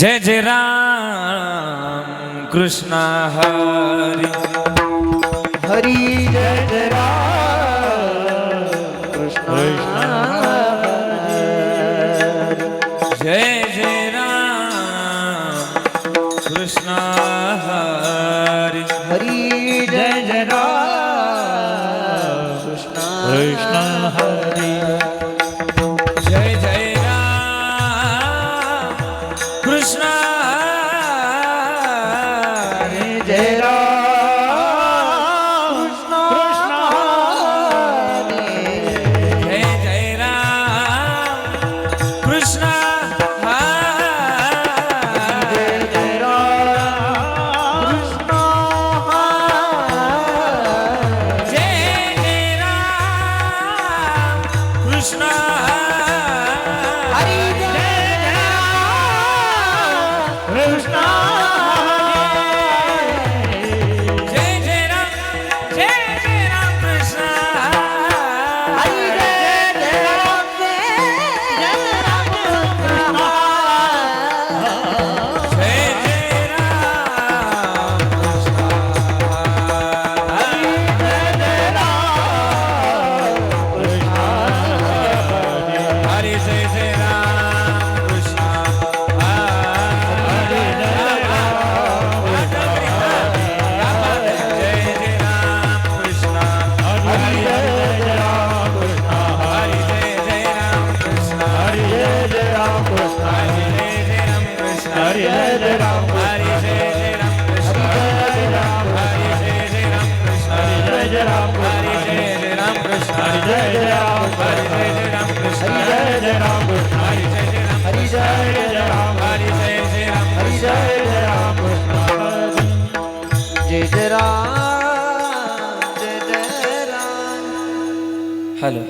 जय जय राम कृष्ण हरी हरी जय जय राम कृष्ण जय जय राम कृष्ण हरी हरी जय जय राम कृष्ण हरी जय जय राम कृष्ण हरी जय राम कृष्ण जय जय राम कृष्ण हरी जय राम कृष्ण जय जय राम कृष्ण हरी जय राम कृष्ण जय जय राम कृष्ण हरी जय जय राम जय जय राम कृष्ण हरि जय जय राम कृष्ण जय जय राम कृष्ण हरि जय जय राम कृष्ण हरि जय जय राम कृष्ण हरि जय जय राम कृष्ण हरि जय जय राम कृष्ण हरि जय जय राम कृष्ण हरि जय जय राम कृष्ण हरि जय जय राम हरि जय जय राम कृष्ण हरि जय जय राम कृष्ण हरि जय जय राम हरि जय जय राम हरि जय जय राम हरि जय जय राम जय जय राम जय जय Ram hello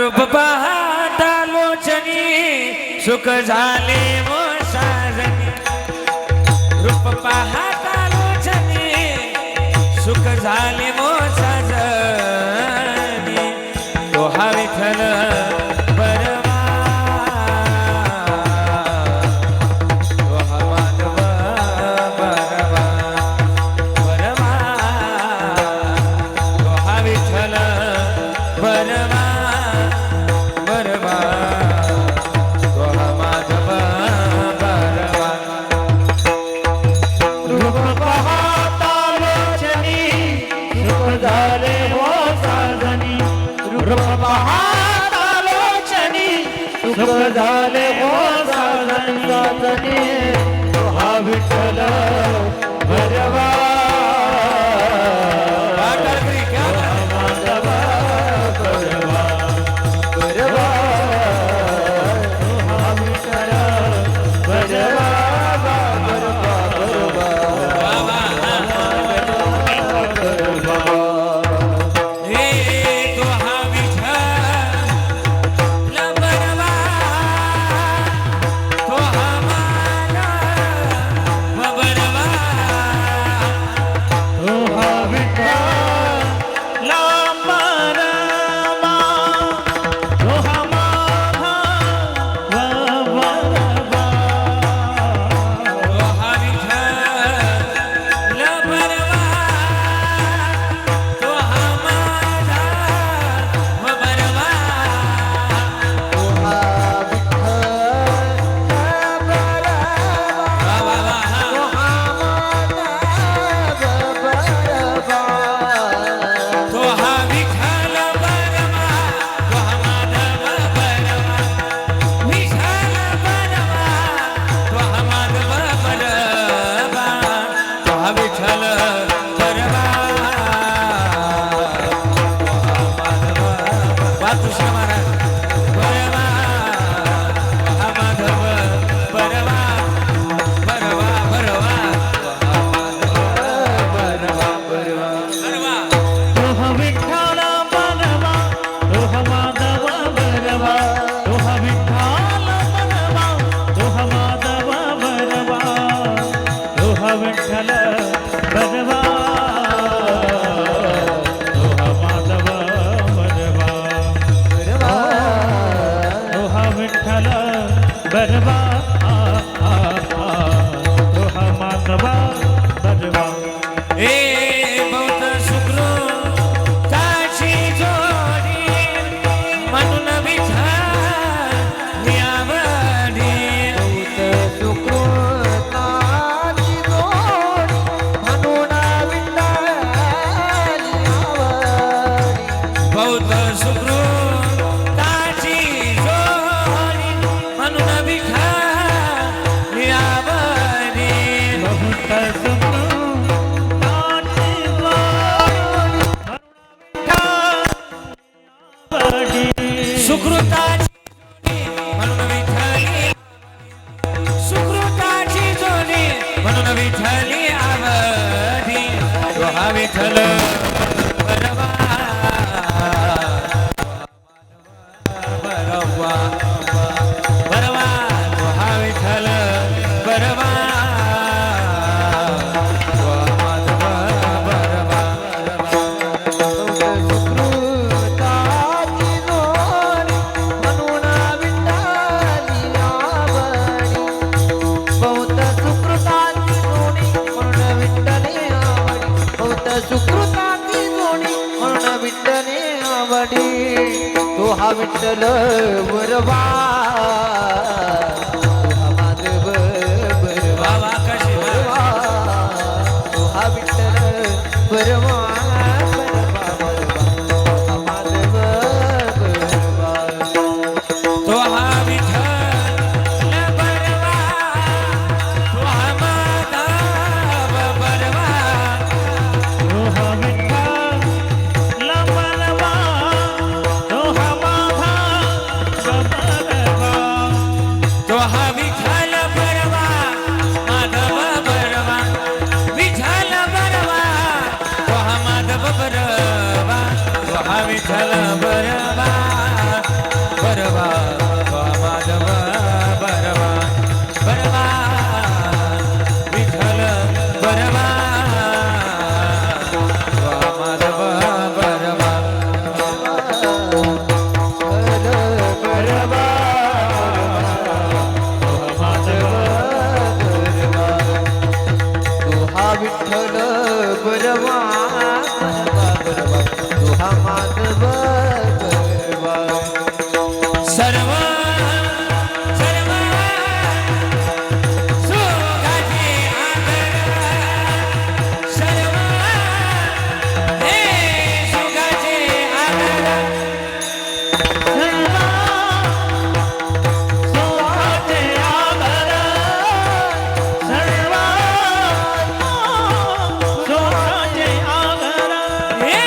रूप पाहता लोचनी सुख झाले वो साजनी रूप पाहता लोचनी सुख झाले वो साजनी तो हा विठ्ठल बरवा तो हा माधव बरवा बरवा तो हा विठ्ठल बरवा बरवा तो हा माधव बरवा रूप पाहता लोचनी सुख झाले हो साजनी रूप पाहता लोचनी सुख झाले हो साजनी तो हा विठ्ठल भरवा माधव भरवा भरवा तो हा विठ्ठल भरवा भरवा भरवा हे तो हा विठ्ठल बरवा तो हा माधव बरवा बहुत सुकृताची जोडी म्हणून विठ्ठल आवडी बहुत सुकृताची जोडी सुकृताची म्हणून विठ्ठली सुकृताची जोडी म्हणून विठ्ठली आवडी तो हा विठ्ठल बरवा बरवा बरवा तो हा विठ्ठल बरवा तो माधव बरवा सुकृताची जोडी म्हणून विठ्ठली आवडी बहुत सुकृताची जोडी म्हणून विठ्ठली आवडी बहुत सुकृताची जोडी म्हणून विठ्ठली आवडी तो हा विठ्ठल बरवा तो हा माधव बरवा बाबा कशी बरवा तो हा विठ्ठल बरवा बरवा बरवा तो हा माधव बरवा तो हा विठ्ठल बरवा तो हा माधव बरवा तो हा विठ्ठल बरवा तो हा माधव बरवा तो हा विठ्ठल बरवा माधव बरवा विठ्ठल बरवा तो हा माधव बरवा तो हा विठ्ठल बरवा बरवा तो हा माधव बरवा बरवा विठ्ठल बरवा तो हा माधव बरवा बरवा तो हा विठ्ठल बरवा बरवा तो हा माधव बरवा सर्व सर्व सुखाचे आधार सर्व हे सुखाचे आधार सोहाचे आधार सर्व सोहाचे आधार हे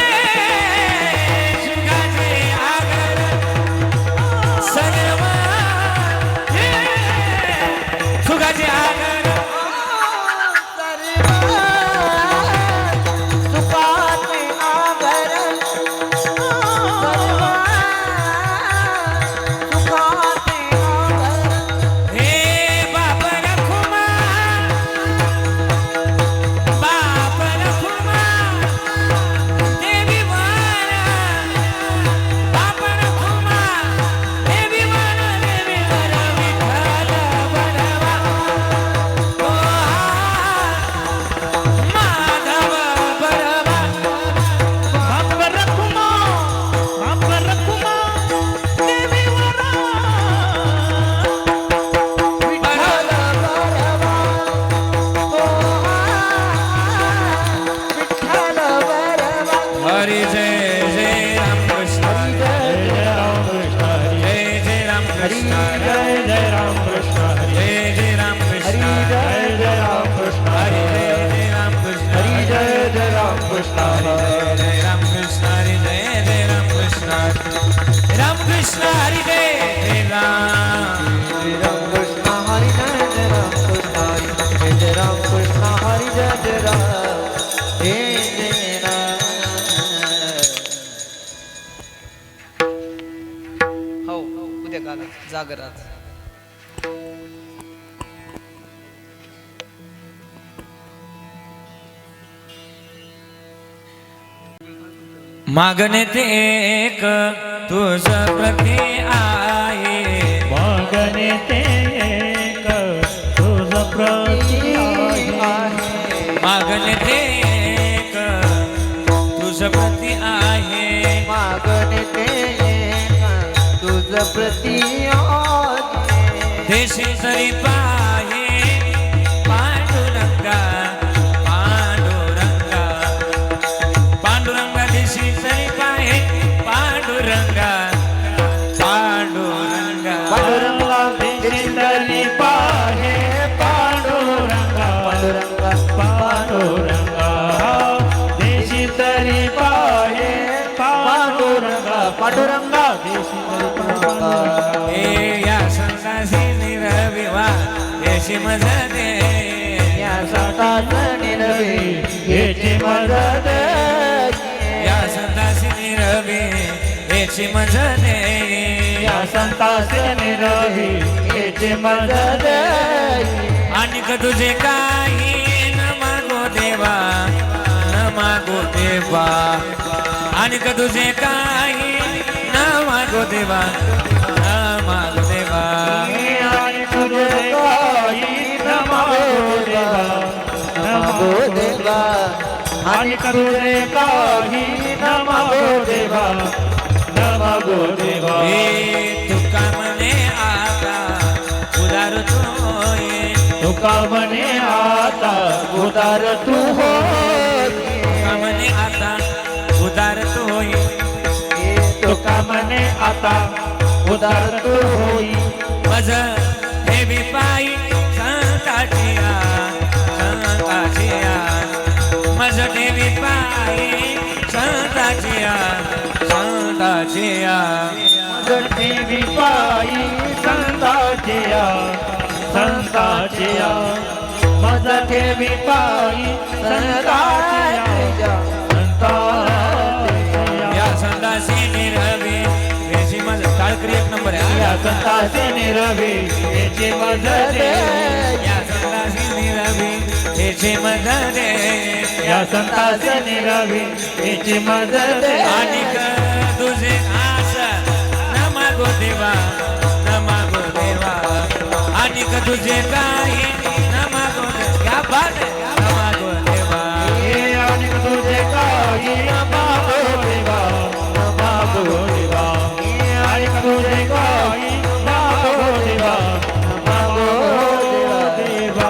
सुखाचे आधार सर्व हे सुखाचे आधार सुखाचे आभरण सर्व सुखाचे आभरण हे बाप रखुमा देवी वारा बाप रखुमा देवी वारा विठ्ठल बरवा तो हा माधव बरवा बाप रखुमा देवी वरा विठ्ठल बरवा तो विठ्ठल बरवा हरी जय जय राम कृष्ण जय जय राम कृष्ण हरी जय जय राम कृष्ण जय जय राम कृष्ण हरी जय जय राम कृष्ण जय जय राम कृष्ण हरी हरी जय जय राम कृष्ण जय जय राम कृष्ण हरी जय जय राम कृष्ण हरी जय जय राम कृष्ण राम कृष्ण हरी जय जय राम राम कृष्ण हरी जय जय राम कृष्ण हरी जय जय राम कृष्ण हरी जय जय राम जय जय राम हो उद्या गाला जागरात मागणे ते एक तुझ प्रती आहे मागणे ते एक तुझ प्रती आहे मागणे ते एक तुझ प्रती आहे मागणे ते तुझ प्रती देशी तरी पाहे पांडुरंगा पांडुरंगा पांडुरंगा देशी तरी पाहे पांडुरंगा पांडुरंगा पांडुरंगा देशितली पाहे पांडुरंगा पांडुरंगा पांडुरंगा देशितली पाहे पांडुरंगा पांडुरंगा देशितली पांडुरंगा ए या संतासी निरविवा येशी मजदे या संतास निरवे याची मदत या संतासी निरवी येची मजदे या संतासे निरवी याची मदत आणिक तुझे काही न मागो देवा न मागो देवा आणिक तुझे काही न मागो देवा न मागो देवा आणि तुझे काही नमो देवा नमो देवा आणि तुझे काही नमो देवा नमो देवा ए तुका म्हणे आता उदार तोय तुका म्हणे आता उदार तू होय तुका म्हणे आता उदार तोय तुका म्हणे आता उदार तू होई मज देवी पायी संताचिया संताचिया मज देवी पायी संताचिया संताचिया देवी पायी संताचिया संताचिया माझा देवी पायी संताचिया संताचिया या संतासी निरवी याची मज टाळकरी एक नंबर आहे या संताचे निरवी याची मदत या संतासी निरवी याची मदत या संताचे निरवी याची मदत आणिक तुझे आस न मागो देवा न मागो देवा आणिक तुझे काही न मागो देवा बात न मागो देवा आणि तुझे काही मागो देवा मागो देवा आणि तुझे काही मागो देवा मागो देवा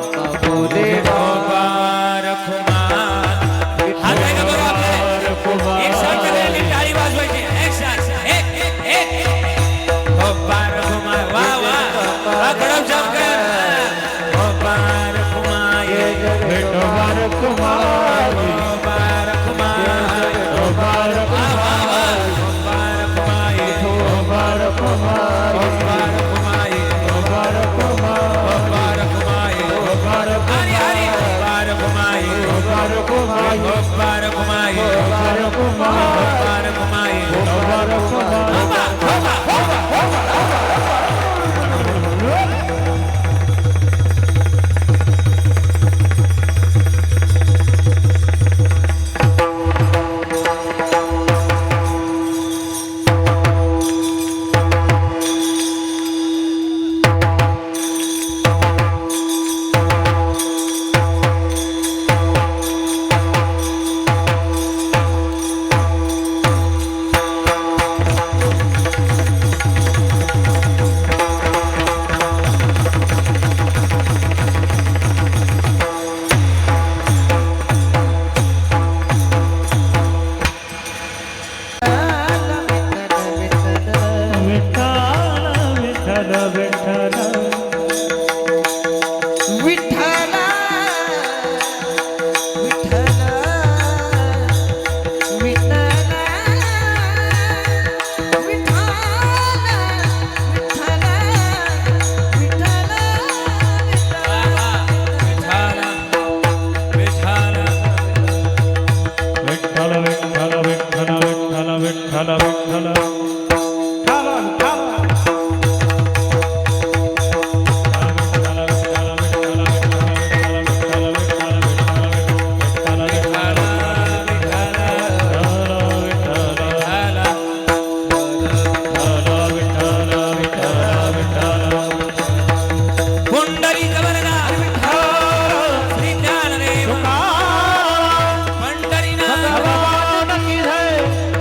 मागो देवा गोपार कुमार हात आहे का बघा आपल्याला? एक साथ सगळ्यांनी टाळी वाजवायची एक साथ एक गोपार कुमार वा वा कडक जमकर गोपार कुमार विठोबार कुमार गोपार कुमार विठोबार कुमार गोपार कुमार विठोबार कुमार गोपार कुमार विठोबार कुमार गोपार कुमार विठोबार हरी हरी गोपार कुमार कुमार कुमार गोपार कुमार विठोबार कुमार गोपार कुमार विठोबार कुमार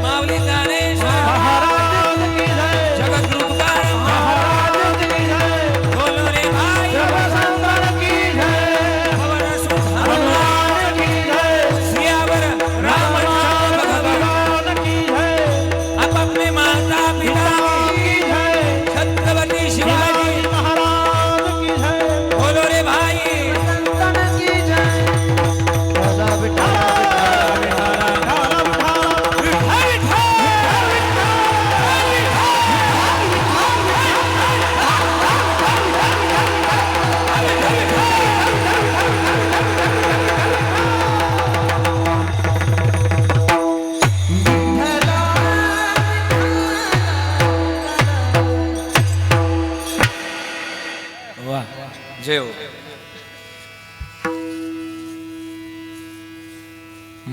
माऊली ज्ञानेश्वर जय हो.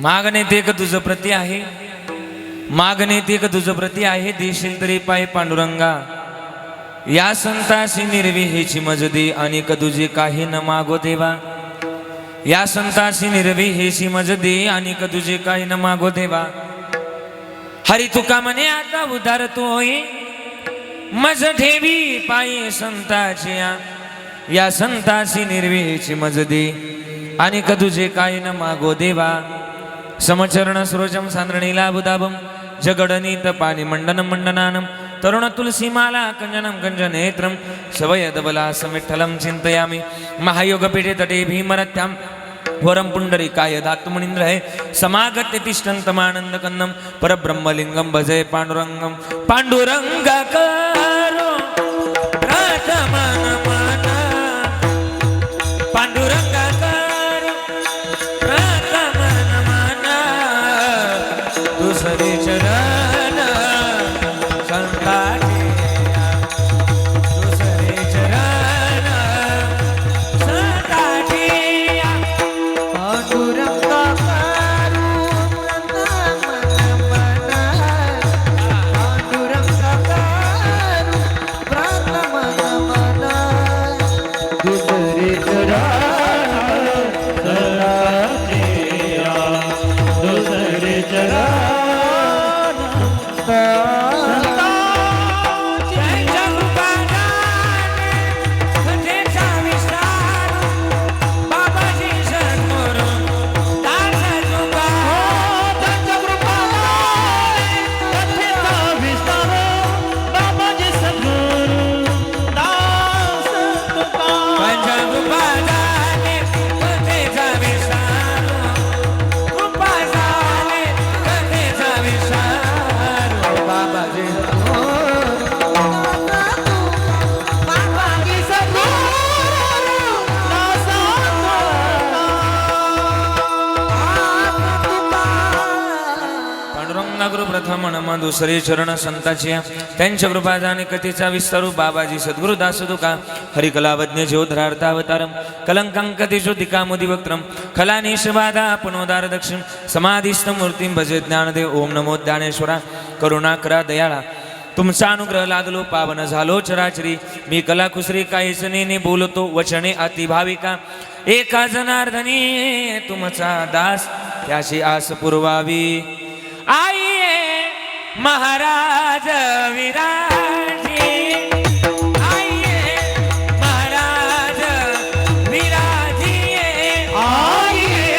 मागणे ते क तुझ प्रती आहे, मागणे ते क तुझ प्रती आहे, देशील तरी पाय पांडुरंगा. या संताशी निर्विहेची मजदी अनेक तुझे काही न मागो देवा. या संताशी निर्विहेची मजदी अनेक तुझे काही न मागो देवा. हरी तुका म्हणे आता उदार तू होई, मज ठेवी पायी संताची. या संताशी निर्विहेची मजदी अनेक तुझे काही न मागो देवा. समचरण सुरोजम सांद्रणीला बुदाबम जगडनीत पाणी मंडनम मंडनानम तरुण तुलसीमाला कंजनम कंजनेत्रम शवयदबला समिठ्ठलम चिंतयामि. महायोगपीठे तटे भीमरथ्याम वरम पुंडरीकाय धातुमणींद्र है समागत्य तिष्ठन्तमानंद कन्नम परब्रह्मलिंगम भजे पांडुरंगम. पांडुरंग करो प्रथमन मन, पांडुरंग करो प्रथमन मन. दुसरे चरण संताचे, दुसरे चरण संताचे. पांडुरंगा करू प्रथम मन, पांडुरंगा करू प्रथम मन. दुसरे चरण संताचे, दुसरे चरण गुरु प्रथम नम दुसरे चरण संताची. त्यांच्या कृपादाने कथेचा विस्तारू बाबाजी सद्गुरु दासदुका हरिकलावज्ञ ज्योधरार्थावतारम कलंकांकते ज्योतिकामुदी वक्त्रम खलानीशबाधा पुनोदार दक्षिण समाधिस्थ मूर्तीं भजे ज्ञानदेव. ओम नमो ज्ञानेश्वरा करुणाकरा दयाळा. तुमचा अनुग्रह लादलो पावन झालो चराचरी. मी कलाकुसरी काहीसने बोलतो वचने अतिभाविका. एका जनार्दनी तुमचा दास त्याची आस पुरवावी. आइए महाराज विराजी, आइए महाराज विराजिए. आइए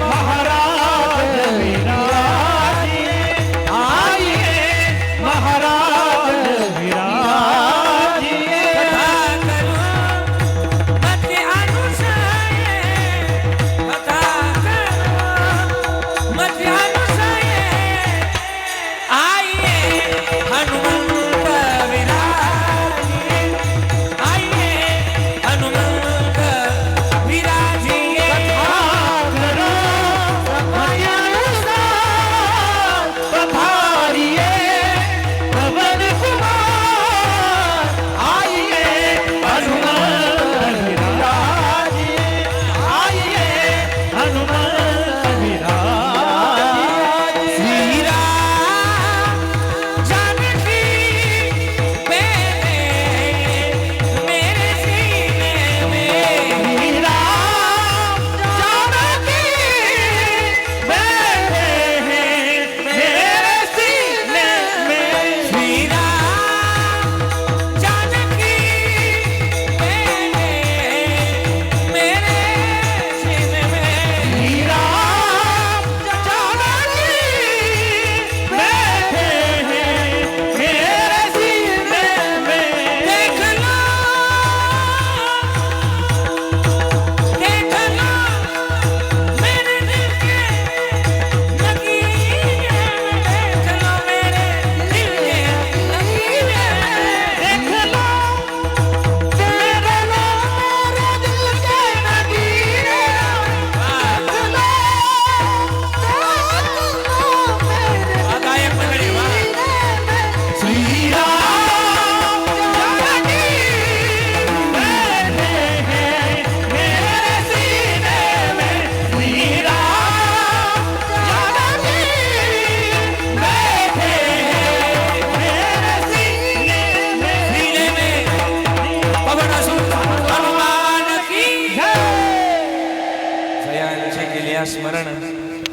महाराज विराजिए, आइए महाराज विराजिए. कथा करो मत अनुसये, कथा करो मत अनुसये. आइए हनुमंत विराजिए, आइए हनुमंत विराजिए. पधारिए पवन कुमार, आइए हनुमंत विराजिए, आइए हनुमंत विराजिए. श्री राम जानकी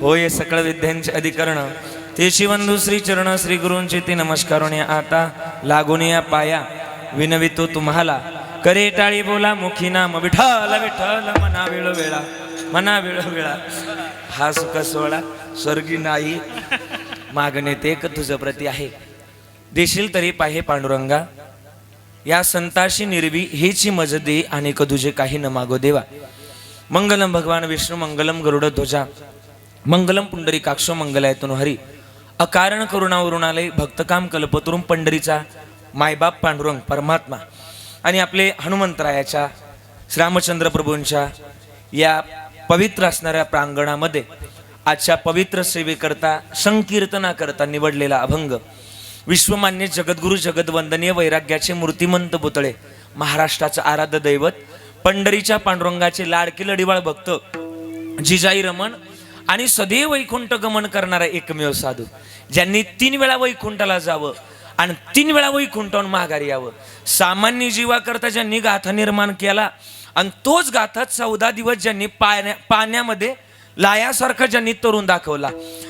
होय सकळ विद्यांचे अधिकरण तेची वंदू श्री चरण श्री गुरूंचे ते नमस्कारोने आता लागून या पाया विनवितो तुम्हाला करे टाळी बोला मुखी नाम विठ्ठल विठ्ठल मना वेळ वेळा मना वेळ वेळा हा सुख सोहळा स्वर्गी नाही मागणे ते एक तुझ प्रती आहे देशील तरी पाहे पांडुरंगा या संताशी निर्वी हेची मज दे आणि तुझे काही न मागो देवा मंगलम भगवान विष्णू मंगलम गरुड ध्वजा मंगलम पुंडरीकाक्षो मंगलायतून हरी अकारण करुणावरुणालय भक्तकाम कल्पतरुम पंढरीचा मायबाप पांडुरंग परमात्मा आणि आपले हनुमंतरायाच्या श्रीरामचंद्र प्रभूंच्या या पवित्र असणाऱ्या प्रांगणामध्ये आजच्या पवित्र सेवेकरता संकीर्तनाकरता निवडलेला अभंग विश्वमान्य जगद्गुरु जगदवंदनीय वैराग्याचे मूर्तिमंत पुतळे महाराष्ट्राचं आराध्य दैवत पंढरीच्या पांडुरंगाचे लाडके लढीवाळ भक्त जिजाई रमण आणि सदैव वैकुंठ गमन करणारा एकमेव साधू ज्यांनी 3 वेळा वैकुंठाला जावं आणि 3 वेळा वैकुंठावरून माघारी यावं सामान्य जीवाकरता ज्यांनी गाथा निर्माण केला आणि तोच गाथा 14 दिवस ज्यांनी पाण्यामध्ये लायासारखा ज्यांनी तरुण दाखवला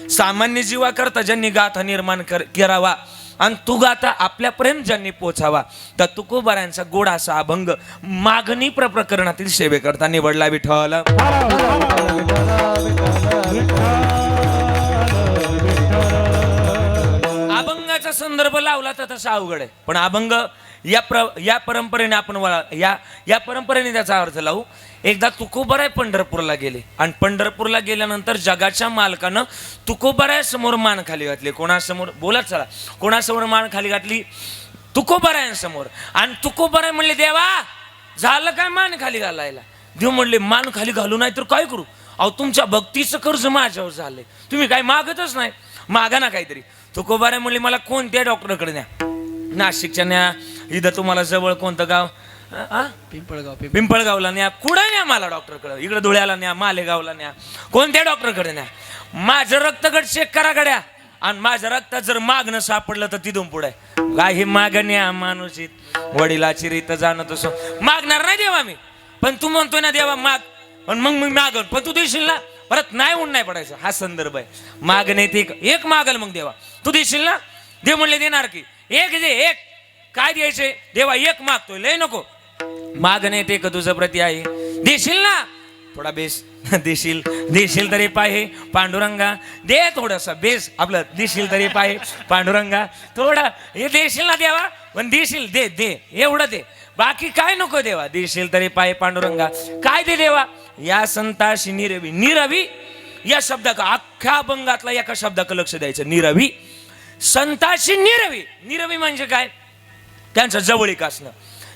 सामान्य जीवाकरता ज्यांनी गाथा निर्माण करावा आणि तो गाथा आपल्यापर्यंत ज्यांनी पोचावा तर तुकोबारायांचा गोड असा अभंग मागणी प्रकरणातील सेवेकरता निवडला विठ्ठल अभंगाचा संदर्भ लावला तर तसा अवघड आहे पण अभंग या परंपरेने आपण या परंपरेने त्याचा अर्थ लावू एकदा तुकोबाराय पंढरपूरला गेले आणि पंढरपूरला गेल्यानंतर जगाच्या मालकानं तुकोबारायासमोर मान खाली घातली कोणासमोर बोला चला कोणासमोर मान खाली घातली तुकोबारायांसमोर आणि तुकोबाराय म्हणले देवा झालं काय मान खाली घालायला देव म्हणले मान खाली घालू नाही तर काय करू अहो तुमच्या भक्तीचं कर्ज माझ्यावर झालंय तुम्ही काय मागतच नाही मागा ना काहीतरी तुकोबाराय म्हणले मला कोणत्या डॉक्टरकडे न्या नाशिकच्या न्या इथं तुम्हाला जवळ कोणतं गाव पिंपळगावला न्या कुठं न्या मला डॉक्टरकडे इकडे धुळ्याला न्या मालेगावला न्या कोणत्या डॉक्टरकडे न्या माझं रक्तगट चेक करा गड्या आणि माझ्या रक्तात जर मागणं सापडलं तर तिथून पुढे काही मागण्या मानुषित वडिलाची रीत जाणं तसं मागणार नाही देवा मी पण तू म्हणतोय ना देवा माग पण मग मी मागन पण तू देशील ना परत नाही म्हणून नाही पडायचं हा संदर्भ आहे मागणे ते एक मागल मग देवा तू देशील ना देव म्हणले देणार की एक दे एक काय द्यायचे देवा एक मागतोय लय नको मागणे ते तुझं प्रती आहे देशील ना थोडा बेस देशील तरी पाहे पांडुरंगा दे थोडासा बेस आपलं देशील तरी पाहे पांडुरंगा थोडा हे देशील ना देवा पण देशील दे एवढं दे बाकी काय नको देवा देशील तरी पाहे पांडुरंगा काय दे देवा या संताशी निरवी या शब्दाका अख्ख्या अभंगातला एका शब्दाकडे लक्ष द्यायचं निरवी संताशी निरवी म्हणजे काय त्यांच्या जवळीक असणं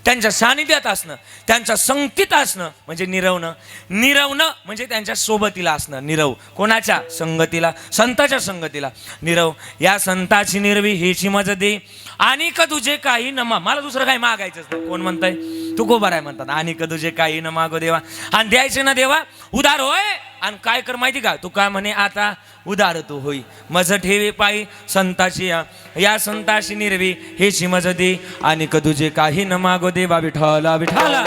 त्यांच्या सानिध्यात असणं त्यांच्या संगतीत असणं म्हणजे निरवणं म्हणजे त्यांच्या सोबतीला असणं निरव कोणाच्या संगतीला संताच्या संगतीला निरव या संताची निरवी हेची मज दे आणि का तुझे काही न मला दुसरं काही मागायचंच नाही कोण म्हणताय तुकोबाराय म्हणतात आणि का तुझे काही न मागो देवा आणि द्यायचे ना देवा उदार होय आणि काय कर माहिती का तू काय म्हणे आता उदार तू होई मज ठेवे पायी संताची या संताशी निरवी हेची मज दे आणि का तुझे काही न मागो देवा विठ्ठला विठ्ठला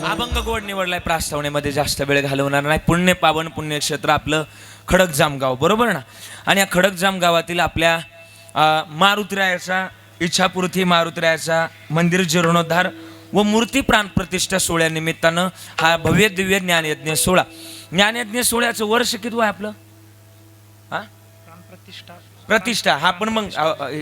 अभंग गोड निवडलाय प्रास्तावनेमध्ये जास्त वेळ घालवणार नाही पुण्य पावन पुण्यक्षेत्र आपलं खडकजाम गाव बरोबर ना आणि या खडकजाम गावातील आपल्या मारुतीरायाचा इच्छापूर्ती मारुतीरायाचा मंदिर जीर्णोद्धार व मूर्ती प्राण प्रतिष्ठा सोहळ्यानिमित्तानं हा भव्य दिव्य ज्ञानयज्ञ सोहळ्याचं वर्ष किती आहे आपलं प्रतिष्ठा हा पण मग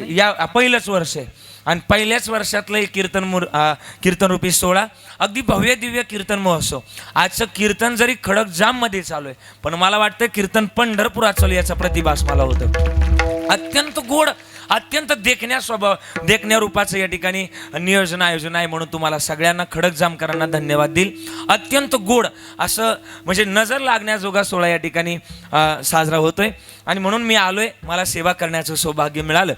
या पहिलंच वर्ष आहे आणि पहिल्याच वर्षातलं एक कीर्तनरूपी सोहळा अगदी भव्य दिव्य कीर्तन महोत्सव आजचं कीर्तन जरी खडकजाम मध्ये चालू आहे पण मला वाटतं कीर्तन पंढरपुरात चालू याचा प्रतिभास मला होतं अत्यंत गोड अत्यंत देखण्या रूपाचं या ठिकाणी नियोजन आयोजन आहे म्हणून तुम्हाला सगळ्यांना खडकजामकरांना धन्यवाद देईल अत्यंत गोड असं म्हणजे नजर लागण्याजोगा सोहळा या ठिकाणी साजरा होतोय आणि म्हणून मी आलोय मला सेवा करण्याचं सौभाग्य मिळालं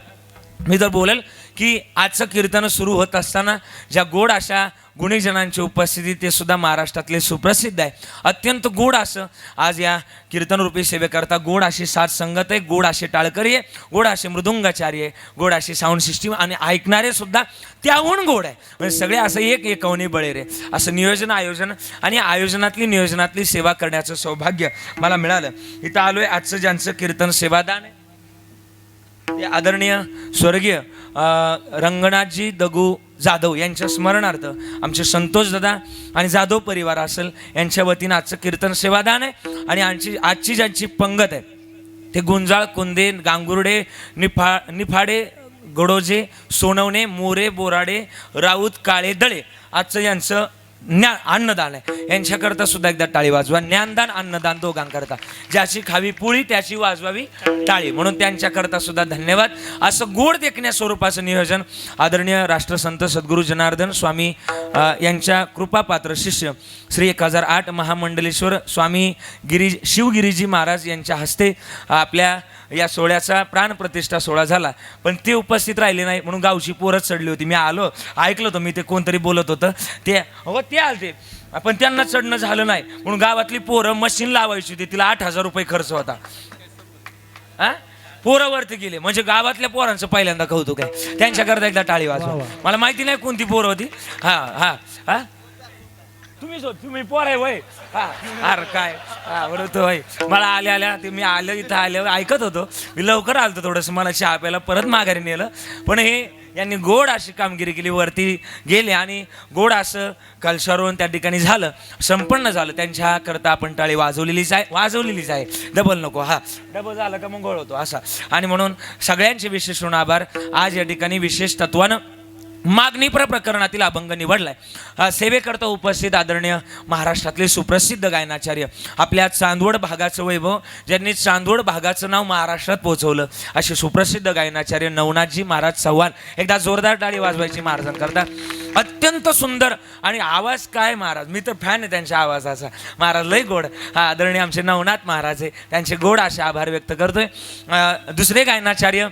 मी तर बोलेल की आजचं कीर्तन सुरू होत असताना ज्या गोड अशा गुणीजनांची उपस्थिती ते सुद्धा महाराष्ट्रातले सुप्रसिद्ध आहे. अत्यंत गोड असं आज या कीर्तनरूपी सेवेकरता गोड अशी साथ संगत आहे, गोड असे टाळकरी आहे, गोड असे मृदुंगाचार्य आहे, गोड अशी साऊंड सिस्टीम आणि ऐकणारे सुद्धा त्याहून गोड आहे. म्हणजे सगळे असं एक एकवणी बळेर आहे असं नियोजन आयोजन आणि नियोजनातली सेवा करण्याचं सौभाग्य मला मिळालं. इथं आलोय आजचं ज्यांचं कीर्तन सेवादान आहे ते आदरणीय स्वर्गीय रंगनाथजी दगू जाधव यांच्या स्मरणार्थ आमचे संतोष दादा आणि जाधव परिवार असेल यांच्या वतीनं आजचं कीर्तन सेवादान आहे. आणि आजची ज्यांची पंगत आहे ते गुंजाळ, कुंदे, गांगुर्डे, निफाडे, गडोजे, सोनवणे, मोरे, बोराडे, राऊत, काळे, दळे आजचं यांचं अन्नदान आहे. यांच्याकरता सुद्धा एकदा टाळी वाजवा. ज्ञानदान अन्नदान दोघांकरता, ज्याची खावी पोळी त्याची वाजवावी टाळी, म्हणून त्यांच्याकरता सुद्धा धन्यवाद. असं गोड देखण्या स्वरूपाचं नियोजन आदरणीय राष्ट्रसंत सद्गुरू जनार्दन स्वामी यांच्या कृपापात्र शिष्य श्री 1008 महामंडलेश्वर स्वामी शिवगिरीजी महाराज यांच्या हस्ते आपल्या या सोहळ्याचा प्राणप्रतिष्ठा सोहळा झाला. पण ते उपस्थित राहिले नाही म्हणून गावची पोरच चढली होती. मी आलो, ऐकलं होतं मी ते कोणतरी बोलत होतं ते आलते पण त्यांना चढणं झालं नाही म्हणून गावातली पोरं मशीन लावायची होती, तिला 8,000 रुपये खर्च होता. पोरं वरती गेले म्हणजे गावातल्या पोरांचं पहिल्यांदा कौतुक आहे. त्यांच्याकरता एकदा टाळी वाजवा. मला माहिती नाही कोणती पोरं होती. हा तुम्ही पोर आहे वय. अरे काय आवडतो वय. मला आल्या ते मी आलं इथं आलं ऐकत होतो मी लवकर आलतो थोडंसं मला चहा प्यायला परत माघारी नेलं. पण हे यांनी गोड अशी कामगिरी केली, वरती गेले आणि गोड असं कलशारोहण त्या ठिकाणी झालं, संपन्न झालं. त्यांच्याकरता आपण टाळी वाजवलेलीच आहे. डबल नको, डबल झालं का मग गोळ होतो असा. आणि म्हणून सगळ्यांचे विशेष ऋण आभार. आज या ठिकाणी विशेष तत्वानं मागणी प्रकरणातील अभंग निवडलाय. सेवेकरता उपस्थित आदरणीय महाराष्ट्रातले सुप्रसिद्ध गायनाचार्य, आपल्या चांदवड भागाचं वैभव ज्यांनी चांदवड भागाचं नाव महाराष्ट्रात पोहोचवलं असे सुप्रसिद्ध गायनाचार्य नवनाथजी महाराज चव्हाण. एकदा जोरदार टाळी वाजवायची महाराजांकरता. अत्यंत सुंदर आणि आवाज काय महाराज, मी तर फॅन आहे त्यांच्या आवाजाचा. महाराज लय गोड. आदरणीय आमचे नवनाथ महाराज आहे, त्यांचे गोड असे आभार व्यक्त करतोय. दुसरे गायनाचार्य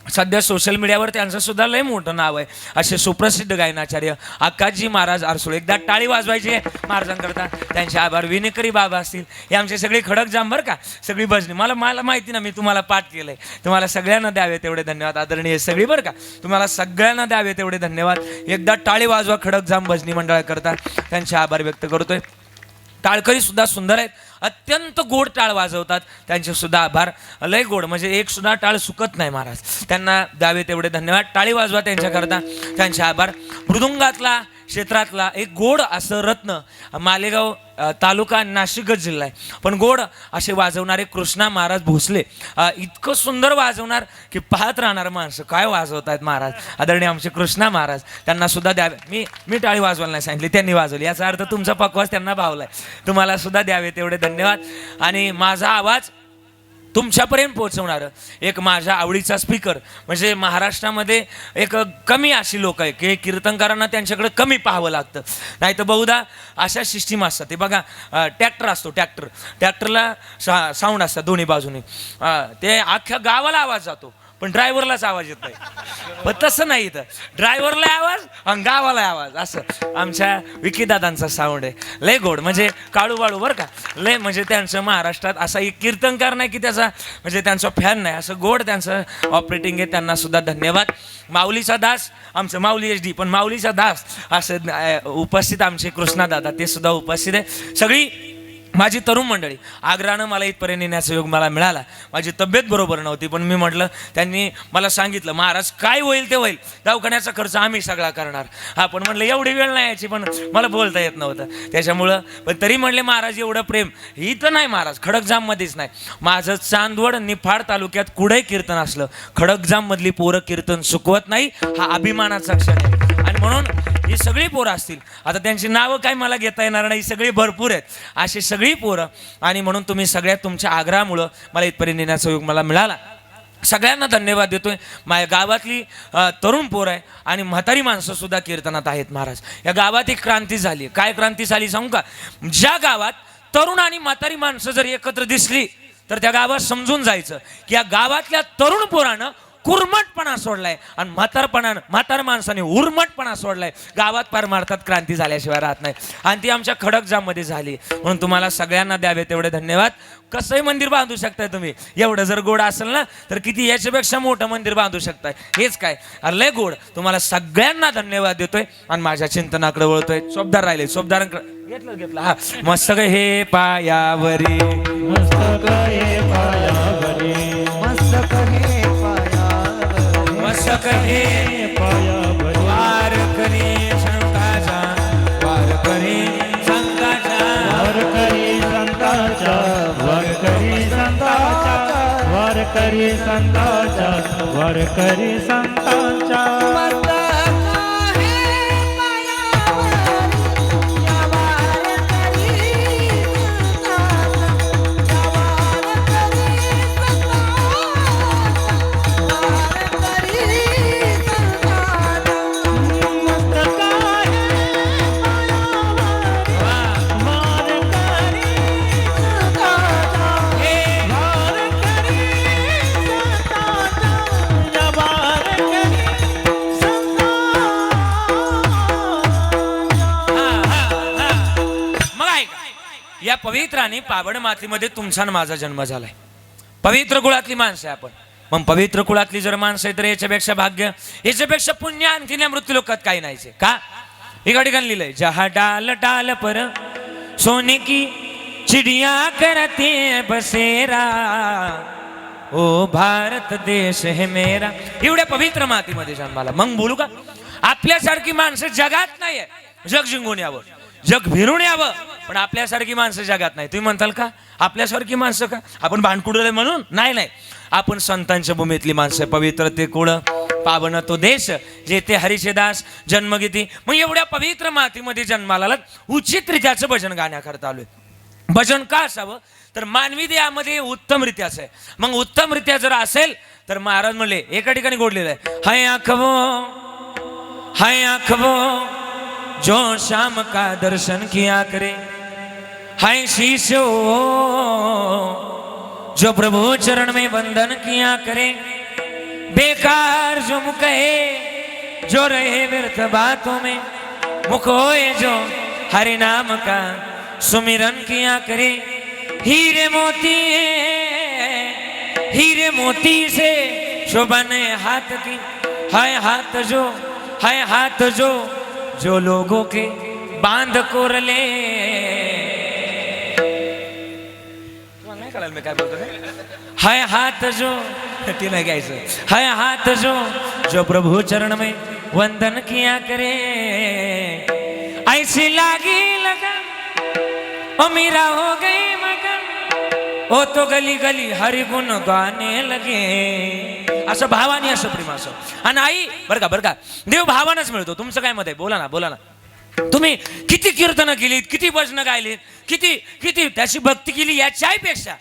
सध्या सोशल मीडियावर त्यांचं सुद्धा लय मोठं नाव आहे असे सुप्रसिद्ध गायनाचार्य आकाशजी महाराज आरसोळ. एकदा टाळी वाजवायची महाराजांकरता. त्यांचे आभार. विनेकरी बाबा असतील, हे आमचे सगळे खडक जाम बरं का, सगळी भजनी. मला माहिती ना, मी तुम्हाला पाठ केलंय. तुम्हाला सगळ्यांना द्यावे तेवढे धन्यवाद. आदरणीय सगळी बरं का, तुम्हाला सगळ्यांना द्यावे तेवढे धन्यवाद. एकदा टाळी वाजवा खडक जाम भजनी मंडळाकरता. त्यांचे आभार व्यक्त करतोय. टाळकरी सुद्धा सुंदर आहेत, अत्यंत गोड टाळ वाजवतात. त्यांचे सुद्धा आभार. लय गोड म्हणजे एक सुद्धा टाळ सुकत नाही महाराज. त्यांना द्यावे तेवढे धन्यवाद. टाळी वाजवा त्यांच्याकरता. त्यांचे आभार. मृदुंगातला क्षेत्रातला एक गोड असं रत्न, मालेगाव तालुका नाशिकच जिल्हा आहे, पण गोड असे वाजवणारे कृष्णा महाराज भोसले. इतकं सुंदर वाजवणार की पाहत राहणार माणसं, काय वाजवतात महाराज. आदरणीय आमचे कृष्णा महाराज, त्यांना सुद्धा द्यावे. मी टाळी वाजवायला नाही सांगितली, त्यांनी वाजवली. याचा अर्थ तुमचा पकवास त्यांना भावलाय. तुम्हाला सुद्धा द्यावे तेवढे धन्यवाद. आणि माझा आवाज तुमच्यापर्यंत पोहोचवणारं एक माझ्या आवडीचा स्पीकर म्हणजे महाराष्ट्रामध्ये एक कमी अशी लोक आहे की कीर्तनकारांना त्यांच्याकडे कमी पाहावं लागतं. नाही तर बहुधा अशा सिस्टीम असतात. ते बघा, ट्रॅक्टर असतो, ट्रॅक्टरला साऊंड असतात दोन्ही बाजूने. ते अख्ख्या गावाला आवाज जातो पण ड्रायव्हरलाच आवाज येत नाही. पण तसं नाही, इथं ड्रायव्हरला आवाज आणि गावाला आवाज. असं आमच्या विकीदादांचा साऊंड आहे. लय गोड म्हणजे काळू बाळू बरं का. लय म्हणजे त्यांचं महाराष्ट्रात असा एक कीर्तनकार नाही की त्याचा म्हणजे त्यांचा फॅन नाही, असं गोड त्यांचं ऑपरेटिंग आहे. त्यांना सुद्धा धन्यवाद. माऊलीचा दास, आमचं माऊली HD, पण माऊलीचा दास असं उपस्थित आमचे कृष्णादादा, ते सुद्धा उपस्थित आहे. सगळी माझी तरुण मंडळी. आग्रहानं मला इथपर्यंत येण्याचा योग मला मिळाला. माझी तब्येत बरोबर नव्हती, पण मी म्हटलं, त्यांनी मला सांगितलं महाराज काय होईल ते होईल, दवाखान्याचा खर्च आम्ही सगळा करणार. पण म्हटलं एवढी वेळ नाही यायची, पण मला बोलता येत नव्हतं त्याच्यामुळं. पण तरी म्हणले महाराज एवढं प्रेम इथं नाही महाराज, खडकजाममध्येच नाही. माझं चांदवड निफाड तालुक्यात कुठंही कीर्तन असलं, खडकजाममधली पोरं कीर्तन चुकवत नाही, हा अभिमानाचा क्षण आहे. आणि म्हणून ही सगळी पोरं असतील, आता त्यांची नावं काय मला घेता येणार नाही, सगळी भरपूर आहेत अशी सगळी पोरं. आणि म्हणून तुम्ही सगळ्यात तुमच्या आग्रहामुळं मला इथपर्यंत येण्याचा योग मला मिळाला. सगळ्यांना धन्यवाद देतोय. माझ्या गावातली तरुण पोरं आहे आणि म्हातारी माणसं सुद्धा कीर्तनात आहेत महाराज. या गावात एक क्रांती झाली. काय क्रांती झाली सांगू का? ज्या गावात तरुण आणि म्हातारी माणसं जर एकत्र दिसली तर त्या गावात समजून जायचं की या गावातल्या तरुण पोरानं कुरमटपणा सोडलाय आणि म्हातार माणसाने उर्मटपणा सोडलाय. गावात परमार्थात क्रांती झाल्याशिवाय राहत नाही आणि ती आमच्या खडकजाममध्ये झाली. म्हणून तुम्हाला सगळ्यांना द्यावे तेवढे धन्यवाद. कसंही मंदिर बांधू शकताय तुम्ही. एवढं जर गोड असेल ना तर किती याच्यापेक्षा मोठं मंदिर बांधू शकताय. हेच काय अरे लय गोड. तुम्हाला सगळ्यांना धन्यवाद देतोय आणि माझ्या चिंतनाकडे वळतोय. सोबदार राहिले, सोबदारांकडे घेतलं हा मस्त हे पायावरी मस्तक हे पायावरी मस्तक हे पायावरी मस्तक हे पायावरी वार करी शंकाचा वार करी शंकाचा वारकरी संतांच्या वारकरी संतांच्या वारकरी संतांच्या वारकरी संतांच्या या पवित्र आणि पावन मातीमध्ये तुमचा आणि माझा जन्म झालाय. पवित्र कुळातली माणसं आहे आपण. मग पवित्र कुळातली जर माणसं आहे तर याच्यापेक्षा भाग्य, याच्यापेक्षा पुण्य आणखीन या मृत्यू लोकात काही नाहीचे का. एका ठिकाणी लिहिलंय जहा डाल डाल पर सोने की चिडिया करते बसेरा ओ भारत देश है मेरा. एवढ्या पवित्र मातीमध्ये जन्माला. मग बोलू का आपल्यासारखी माणसं जगात नाहीये. जग जिंकून यावं, जग फिरून यावं, पण आपल्यासारखी माणसं जगात नाही. तुम्ही म्हणताल का आपल्यासारखी माणसं का आपण भांडकुडले म्हणून? नाही नाही, आपण संतांच्या भूमीतली माणसं. पवित्र ते कुळ पावन तो देश जेथे हरीचे दास जन्मगिती. मग एवढ्या पवित्र मातीमध्ये जन्माला उचितरित्याचं भजन गाण्याकरता आलोय. भजन का असावं तर मानवी देहामध्ये उत्तमरित्याचं आहे. मग उत्तमरित्या जर असेल तर महाराज म्हणले एका ठिकाणी गोडलेलं आहे हाय आखवो जो शाम का दर्शन किया करे हाय शीशो जो प्रभु चरण में वंदन किया करे बेकार जो मुख है जो रहे व्यर्थ बातों में मुख होए जो हरि नाम का सुमिरन किया करे हीरे मोती से शोभन हाथ की हाय हाथ जो लोगों के बांध कोरले. नाही कळालं मी काय बोलतो ते. हाय हाथ जो ती नाही गायचं. हाय हाथ जो प्रभु चरण में वंदन किया करे ऐसी लागी लगन ओ मीरा हो गई मगन ओ तो गली गली हरि गुण गाणे लगे. असं भावानी असं प्रेम असं. आणि आई बरं का देव भावानच मिळतो. तुमचं काय मत आहे? बोला ना. तुम्ही किती कीर्तनं केलीत, किती भजनं गायलीत, किती त्याची भक्ती केली, याच्याही पेक्षा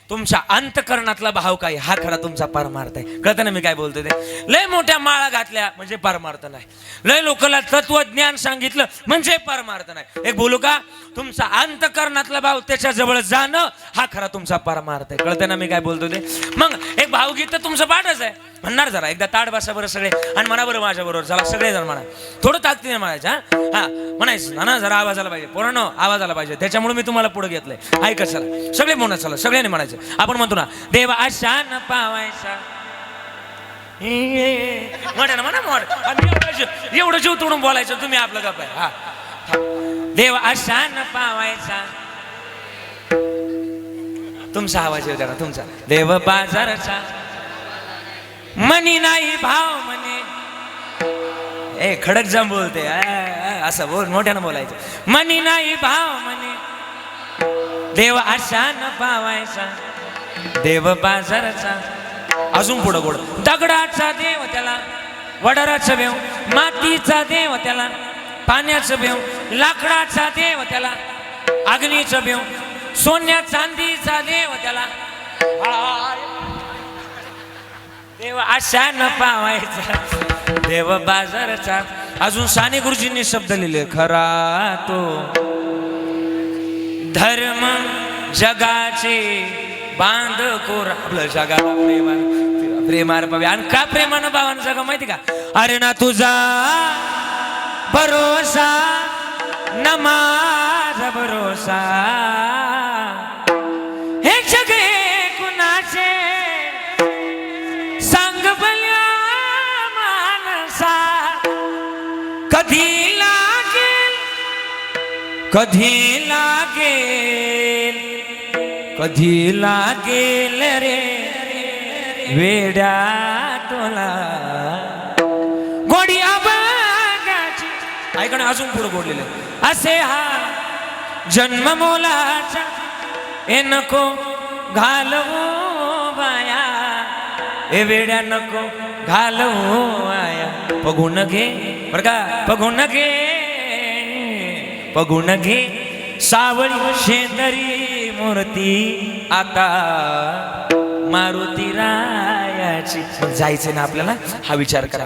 तुमच्या अंतकरणातला भाव काय हा खरा तुमचा परमार्थ आहे. कळतं ना मी काय बोलतोय ते. लय मोठ्या माळा घातल्या म्हणजे परमार्थ नाही. लय लोकांना तत्वज्ञान सांगितलं म्हणजे परमार्थ नाही. एक बोलू का तुमचा अंतकरणातला भाव त्याच्या जवळ जाणं हा खरा तुमचा परमार्थ आहे. कळतं ना मी काय बोलतोय ते. मग एक भावगीत तर तुमचं पाठच आहे. म्हणणार जरा एकदा ताड बसा बरं सगळे आणि म्हणा बरं माझ्या बरोबर चला सगळे जण म्हणा. थोडं ताकदीने म्हणायचं. हा म्हणायचं ना जरा आवाज आला पाहिजे. पोरांनो आवाज आला पाहिजे. त्याच्यामुळे मी तुम्हाला पुढे घेतलंय. ऐका चला सगळे म्हणा चला सगळ्यांनी म्हणायचं. आपण म्हणतो ना देव आशा न पावायचा एवढं जीव तोडून बोलायचं तुम्ही आपलं गप आहे. हा देव आशा न पावायचा तुमचा आवाज येऊ द्या ना तुमचा. देव बाजारचा मनी नाही भाव म्हणे. ए खडक जाम बोलते असं बोल मोठ्यानं बोलायचं. मनी नाही भाव म्हणे देव आशा न पावायचा देव बाजाराचा. अजून पुढं गोड दगडाचा देव त्याला वडाराचा देव मातीचा देव त्याला पाण्याचं बेव लाकडाचा देव त्याला अग्नीचं बेव सोन्या चांदीचा देव त्याला. देव आशा न पावायचा देव बाजारचा. अजून साने गुरुजींनी शब्द लिहिले खरा तो धर्म जगाचे बांध कोर. आपलं जगाला प्रेमानं पावे. आणि का प्रेमानं भावानं जगा माहिती का? अरे ना तुझा भरोसा न माझा भरोसा, हे जगे कुणाचे सांग बल्या मानसा, कधी लागेल कधी लागेल कधी लागेल रे वेड्या तुला गोडी अबगाची. ऐका ना, अजून पुढे गोडलेलं असे हा जन्म मोलाचा, ए नको घालवू बाया, ए वेड्या नको घालवू आया. बघून घे बर का, बघून घे बघून घे सावळी शेंदरी मूर्ती आता मारुती रायाची. जायचं ना आपल्याला, हा विचार करा.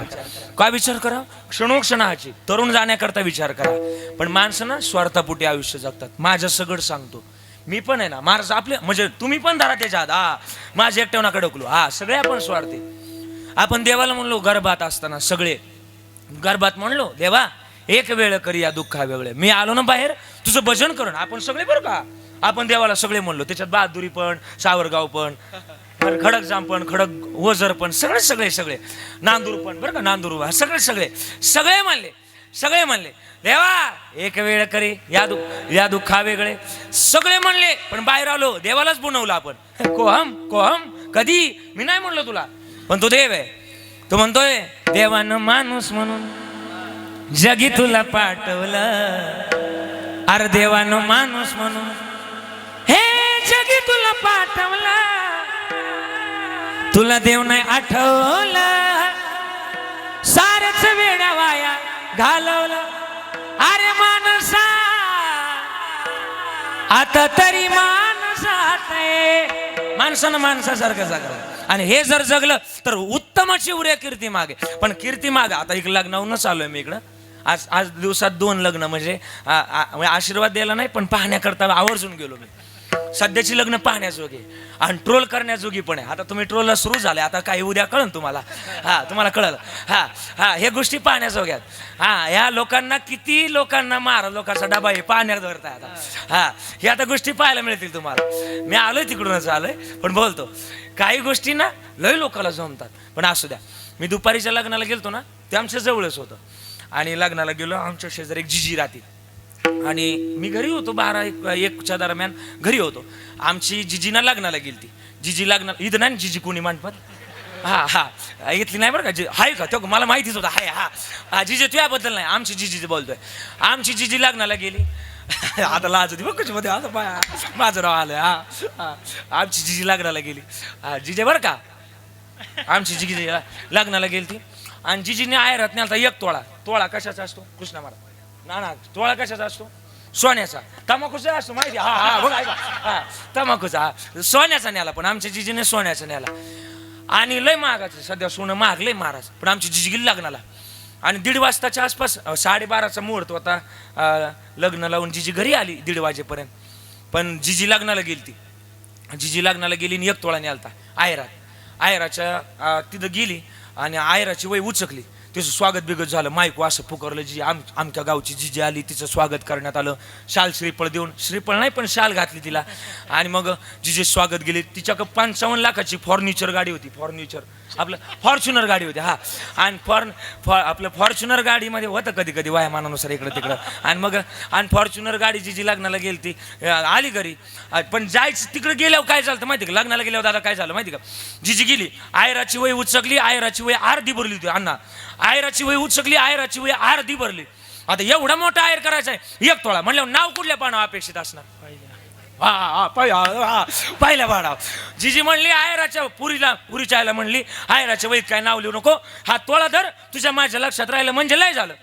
काय विचार करा? क्षणोक्षणाची तरुण जाण्याकरता विचार करा. पण माणसं ना स्वार्थापोटी आयुष्य जगतात. माझं सगळं सांगतो, मी पण आहे ना महाराज आपले, म्हणजे तुम्ही पण धरा त्याच्यात. हा माझ्या एकट्यावनाकडे ढकलू. हा सगळे आपण स्वार्थी. आपण देवाला म्हणलो गर्भात असताना, सगळे गर्भात म्हणलो देवा एक वेळ करी या दुःखा वेगळे, मी आलो ना बाहेर तुझं भजन करून. आपण सगळे बरं का, आपण देवाला सगळे म्हणलो. त्याच्यात बहादुरी पण, सावरगाव पण, खडक जाम पण, खडक वजर पण, सगळे सगळे सगळे, नांदूर पण बरं का, नांदूर सगळे सगळे सगळे म्हणले, सगळे म्हणले देवा एक वेळ करी या दुःखा वेगळे, सगळे म्हणले. पण बाहेर आलो, देवालाच बनवलं आपण. कोहम कोहम कधी मी नाही म्हणलो तुला, पण तो देव आहे. तो म्हणतोय देवानं माणूस म्हणून जगी तुला पाठवलं, अरे देवानं माणूस म्हणून हे जगी तुला पाठवलं, तुला देव नाही आठवलं, सारच वेड्या वाया घालवलं. अरे माणसा आता तरी माणसात आहे, माणसानं माणसासारखं जगलं. आणि हे जर जगलं तर उत्तमाची उड्या कीर्ती मागे. पण कीर्ती मागे आता एक लग्नावरूनच आलोय मी इकडं. आज दिवसात 2 लग्न, म्हणजे आशीर्वाद द्यायला नाही पण पाहण्याकरता आवर्जून गेलो मी. सध्याची लग्न पाहण्याजोगी आणि ट्रोल करण्याजोगी पण आहे. आता तुम्ही ट्रोलला सुरू झाले, आता काही उद्या कळन तुम्हाला. हा तुम्हाला कळलं. हा हा हे गोष्टी पाहण्याजोग्यात. हा ह्या लोकांना किती लोकांना मारा, लोकांचा डबा हे पाहण्यात धरताय आता. हा हे आता गोष्टी पाहायला मिळतील तुम्हाला. मी आलोय तिकडूनच आलोय, पण बोलतो काही गोष्टी ना लय लोकांना जमतात. पण असू द्या. मी दुपारीच्या लग्नाला गेलतो ना, ते आमच्या जवळच होतं. आणि लग्नाला गेलो, आमच्या शेजारी एक जिजी राहते. आणि मी घरी होतो 12-1च्या दरम्यान घरी होतो. आमची जिजीना लग्नाला गेलती. जिजी लग्नाला इथं नाही जिजी कोणी मांडपात. हा हा इथली नाही बरं का, हाय का तो मला माहितीच होतं. हाय हा हा जिजी तुझ्याबद्दल नाही, आमची जिजी बोलतोय. आमची जिजी लग्नाला गेली. आता लाज होती बघ कशी मध्ये, आता बाया माझं नाव आलं. हा आमची जिजी लग्नाला गेली. हा जिजे बरं का, आमची जिजी लग्नाला गेली. आणि जिजीने आयरात नाही आता 1 तोळा. तोळा कशाचा असतो? कृष्णा महाराज ना तोळा कशाचा असतो? सोन्याचा. तंबाखूचा असतो माहिती. हा हा बघा हा तंबाखूचा. सोन्याचा न्याला, पण आमच्या जिजीने सोन्याचा न्याला. आणि लय महागाचं, सध्या सोनं महाग लय महाराज. पण आमची जिजी गेली लग्नाला. आणि 1:30 वाजताच्या आसपास, 12:30चा मुहूर्त होता. लग्न लावून जिजी घरी आली 1:30 वाजेपर्यंत. पण जिजी लग्नाला गेली ती. जिजी लग्नाला गेली आणि 1 तोळा न्यालता आयरात. आयराच्या तिथं गेली आणि आयराची वय उचकली. तिचं स्वागत बिगत झालं, मायको असं पुकारलं. जी आमच्या गावची जिजी आली, तिचं स्वागत करण्यात आलं. शाल श्रीफळ देऊन, श्रीफळ नाही पण शाल घातली तिला. आणि मग जिजे स्वागत गेले. तिच्याकडे 55 लाखाची फॉर्निचर गाडी होती. फॉर्निचर आपलं फॉर्च्युनर गाडी होती. हा आणि आपलं फॉर्च्युनर गाडीमध्ये होतं कधी कधी वयामानानुसार इकडं तिकडं. आणि फॉर्च्युनर गाडी जिजी लग्नाला गेली ती आली घरी. पण जायचं तिकडे गेल्यावर काय झालं माहिती का, लग्नाला गेल्यावर दादा काय झालं माहिती का, जिजी गेली, आयराची वय उचकली, आयराची वय अर्धी भरली होती. अण्णा आयराची वय उचकली, आयराची वय अर्धी भरली. आता एवढा मोठा आयर करायचा आहे 1 तोळा म्हणल्यावर नाव कुठल्या पानावर अपेक्षित असणार? पहिल्या पाडाव. जिजी म्हणली आयराच्या पुरीच्या आयला म्हणली आयराच्या वैत काय नाव लिहू नको, हा तोळा धर, तुझ्या माझ्या लक्षात राहिलं म्हणजे लय झालं.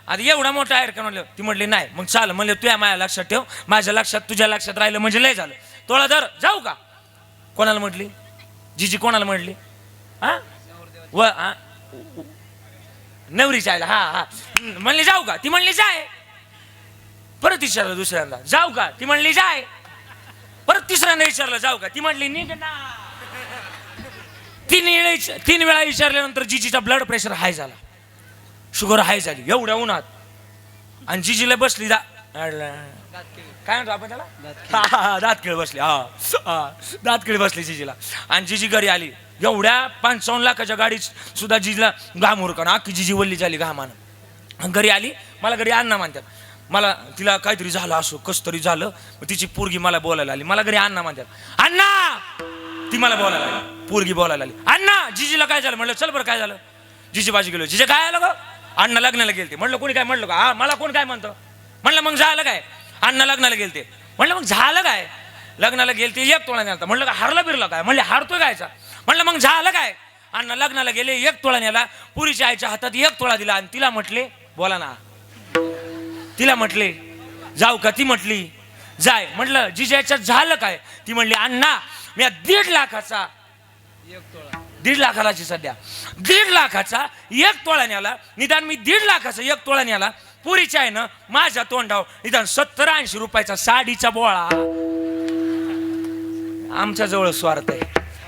आता एवढा मोठा आयर का म्हणलं. ती म्हणली नाही. मग चाल म्हणले तुझ्या माझ्या लक्षात ठेव, माझ्या लक्षात तुझ्या लक्षात राहिलं म्हणजे लय झालं. तोळा धर. जाऊ का? कोणाला म्हटली जिजी? कोणाला म्हटली? हा नवरीच्या आयला. हा हा म्हणली जाऊ का? ती म्हणली जाय. परत विचारलं दुसऱ्यांदा जाऊ का? ती म्हणली जाय. परत तिसऱ्यांदा विचारलं जाऊ का? ती म्हणली निघ ना. तीन वेळा विचारल्यानंतर जीजीचा ब्लड प्रेशर हाय झाला, शुगर हाय झाली एवढ्या उन्हात. आणि जीजीला बसली काय म्हणतो आपण त्याला, दात खेळ बसली. दात खेळ बसली जीजीला. आणि जीजी घरी आली. एवढ्या 55 लाखाच्या गाडीत सुद्धा जीजीला घाम उरकाना, अख्खी जीजी वल्ली झाली घामानं. घरी आली. मला घरी अण्णा म्हणतात. मला तिला काहीतरी झालं असो, कस तरी झालं. तिची पोरगी मला बोलायला आली. मला घरी अण्णा म्हणतात. अण्णा, ती मला बोलायला आली, पोरगी बोलायला आली. अण्णा, जीजीला काय झालं? म्हणलं चल बरं काय झालं. जीजी बाजी गेलो. जीजे काय आलं ग? अण्णा लग्नाला गेलते. म्हणलं कोणी काय म्हणलं का? हा, मला कोण काय म्हणतं? म्हणलं मग झालं काय? अण्णा लग्नाला गेलते. म्हणलं मग झालं काय? लग्नाला गेलते 1 तोळा नेला. म्हणलं का हरला बिरला काय? म्हणले हारतोय गायचा. म्हणलं मग झालं काय? अण्णा लग्नाला गेले, 1 तोळा नेला. पुरीच्या आईच्या हातात 1 तोळा दिला. आणि तिला म्हटले बोला ना, तिला म्हटले जाऊ का? ती म्हटली जाय. म्हटलं जिजा याच्यात झालं काय? ती म्हणली अण्णा मी 1.5 लाखाचा 1.5 लाखाला सध्या 1.5 लाखाचा 1 तोळा न्याला. निदान मी 1.5 लाखाचा 1 तोळा न्याला. पुरीच्या आहे ना माझ्या तोंडावर निदान 70-80 रुपयाचा साडीचा बोळा. आमच्या जवळ स्वार्थ आहे.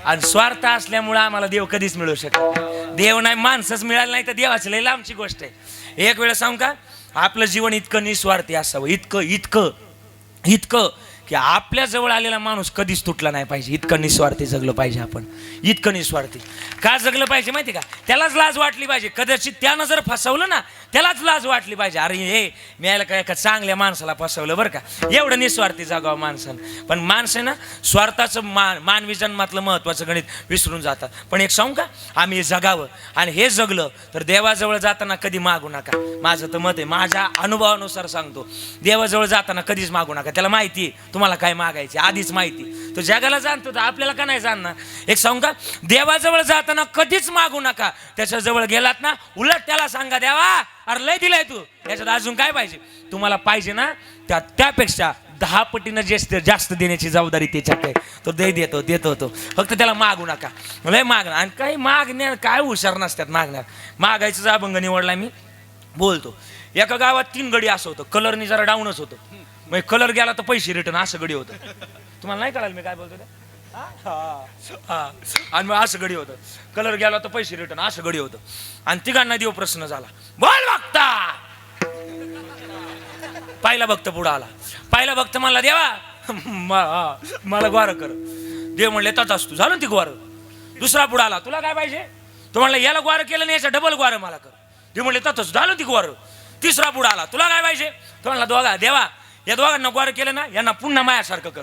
आणि स्वार्थ असल्यामुळे आम्हाला देव कधीच मिळू शकत. देव नाही, माणसंच मिळालं नाही तर देवाची लई लांबची गोष्ट आहे. एक वेळ सांगू का, आपलं जीवन इतकं निस्वार्थी असावं, इतकं की आपल्या जवळ आलेला माणूस कधीच तुटला नाही पाहिजे. इतकं निस्वार्थी जगलं पाहिजे आपण. इतकं निस्वार्थी का जगलं पाहिजे माहिती का? त्यालाच लाज वाटली पाहिजे. कदाचित त्यानं जर फसवलं ना, त्यालाच लाज वाटली पाहिजे. अरे हे मिळायला काय एका चांगल्या माणसाला फसवलं बरं का. एवढं निस्वार्थी जगावं माणसानं. पण माणसं ना स्वार्थाचं मानवी जन्मातलं महत्वाचं गणित विसरून जातात. पण एक सांगू का, आम्ही हे जगावं. आणि हे जगलं तर देवाजवळ जाताना कधी मागू नका. माझं तर मत आहे, माझ्या अनुभवानुसार सांगतो. देवाजवळ जाताना कधीच मागू नका. त्याला माहिती आहे तुम्हाला काय मागायचे, आधीच माहिती. तो जगाला जाणतो तर आपल्याला का नाही जाणणार. एक सांगू का, देवाजवळ जाताना कधीच मागू नका. त्याच्या जवळ गेलात ना, उलट त्याला सांगा देवा अरे लय दिलाय तू, याच्यात अजून काय पाहिजे. तुम्हाला पाहिजे ना त्यापेक्षा 10 पटीनं जास्त देण्याची जबाबदारी त्याच्याकडे. तो देतो तो. फक्त त्याला मागू नका. लय मागणार. आणि काही मागण्या काय हुशार नसतात मागणार. मागायचं अभंग निवडला मी बोलतो. एका गावात 3 गडी असं होतं. कलरनी जरा डाऊनच होतं. मग कलर गेला तर पैसे रिटर्न असं गडी होतं. तुम्हाला नाही कळालं मी काय बोलतो ते. आणि मग असं गडी होतं. कलर गेला तर पैसे रिटर्न असं गडी होतं. आणि तिघांना देव प्रश्न झाला. बोल बघता. पहिला भक्त पुढे आला. पहिला भक्त म्हणला देवा मला ग्वार कर. देव म्हणले तच असतो झालं ती ग्वार. दुसरा पुढे आला. तुला काय पाहिजे? तो म्हणला याला ग्वार केलं नाही, याच्या डबल ग्वार मला कर. देव म्हणले तच झालं ती ग्वार. तिसरा पुढे आला. तुला काय पाहिजे? तो म्हणला देवा या दोघांना ग्वार केलं ना, यांना पुन्हा मायासारखं कर.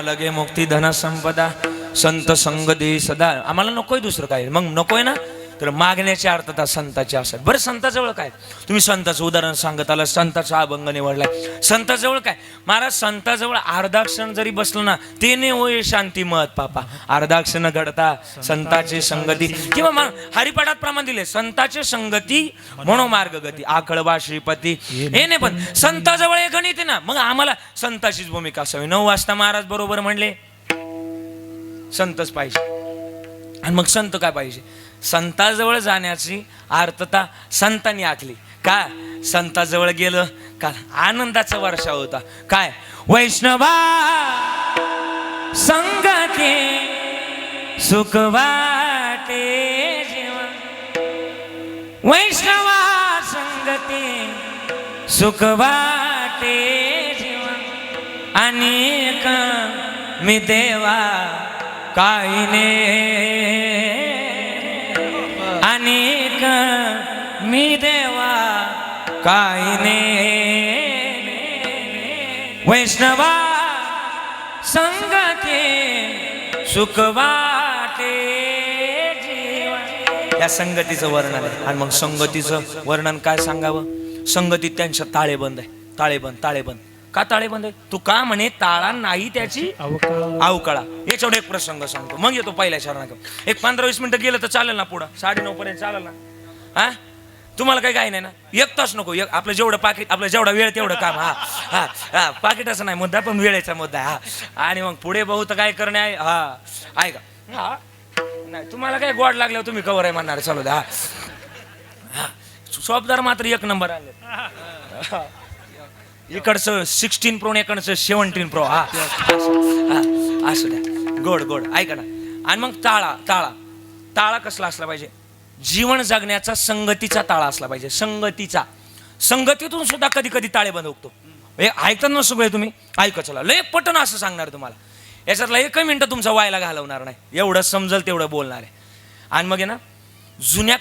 लगे मुक्ती धन संपदा संत संग दे सदा. आम्हाला नकोय दुसरं काय. मग नकोय ना तर मागण्याची अर्थता संताची असत. बरं संताजवळ काय? तुम्ही संताचं उदाहरण सांगत आला, संताचा अभंग निवडलाय. संताजवळ काय महाराज? संताजवळ अर्धाक्षण जरी बसलं ना ते ने होय शांती मत पापा. अर्धाक्षण घडता संताची संगती. किंवा मग हरिपाठात प्रमाण दिले संताची संगती मनोमार्ग गती आकळवा श्रीपती. हे नाही पण संताजवळ एक गणित आहे ना. मग आम्हाला संताचीच भूमिका असावी. 9 वाजता महाराज बरोबर म्हणले संतच पाहिजे. आणि मग संत काय पाहिजे? संताजवळ जाण्याची अर्थता संतांनी आखली. काय? संताजवळ गेलं का आनंदाचा वर्षा होता. काय? वैष्णवा संगती सुख वाटे जीवा वैष्णवा संगती सुख वाटे जीवा अनेक मी देवा काही ने अनेक मी देवा काही ने वैष्णवा संगती सुख वाटे जीवा. या संगतीचं वर्णन आहे. आणि मग संगतीचं वर्णन काय सांगावं. संगतीत त्यांच्या ताळेबंद आहे. ताळेबंद का ताळेबंद आहे. तू का म्हणे ताळा नाही त्याची अवकाळा. याच्यावर एक प्रसंग सांगतो मग येतो पहिल्या चरणाकडे. एक 15-20 मिनिटं गेलं तर चालेल ना. पुढं 9:30 पर्यंत चालेल ना. हा तुम्हाला काही नाही ना. 1 तास नको. आपलं जेवढं पाकिट आपलं जेवढा वेळ तेवढं काम. हा हा हा पाकिटाचा नाही मुद्दा पण वेळेचा मुद्दा. हा आणि मग पुढे बहुत काय करणे आहे. हा ऐका. हा नाही तुम्हाला काय गोड लागल्यावर तुम्ही कवर आहे म्हणणार. चालू द्या. हा शॉपदार मात्र 1 नंबर आले. इकडचं 16 प्रो इकडचं 17 प्रो. हा असं द्या. गोड ऐका ना. आणि मग ताळा कसला असला पाहिजे. जीवन जगण्याचा संगतीचा ताळा असला पाहिजे. संगतीतून सुद्धा कधी कधी ताळेबंद होतो. हे ऐकतात ना सगळे तुम्ही. ऐका चला लय पटन असं सांगणार तुम्हाला. याच्यातला 1 मिनिटं तुमचा व्हायला घालवणार नाही. एवढं समजल तेवढं बोलणार आहे. आणि मग आहे ना जुन्या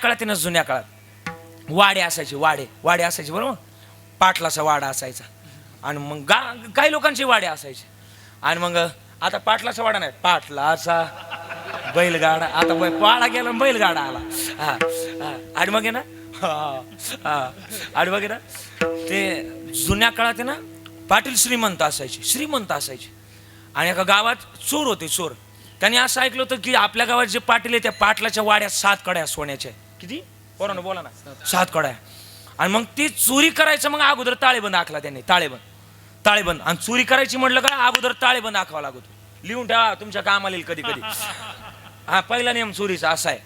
काळात वाडे असायचे. वाडे असायचे बरोबर. पाटलाचा वाडा असायचा. आणि मग काही लोकांचे वाडे असायचे. आणि मग आता पाटलाचा वाडा नाही पाटलाचा बैलगाडा. आता पाडा गेला बैलगाडा आला. आणि मग आहे ना आणि मग आहे ना ते जुन्या काळात आहे ना पाटील श्रीमंत असायचे. आणि एका गावात चोर होते. त्यांनी असं ऐकलं होतं की आपल्या गावात जे पाटील आहे त्या पाटलाच्या वाड्यात 7 कड्या सोन्याच्या. किती पोरांनो बोला ना. 7 कड्या. आणि मग ती चोरी करायचं. मग अगोदर ताळेबंद आखला त्यांनी. ताळेबंद आणि चोरी करायची म्हटलं का अगोदर ताळेबंद आखावा लागतो. लिहून ठेवा तुमच्या कामाला येईल कधी. हा पहिला नियम चोरीचा असा आहे.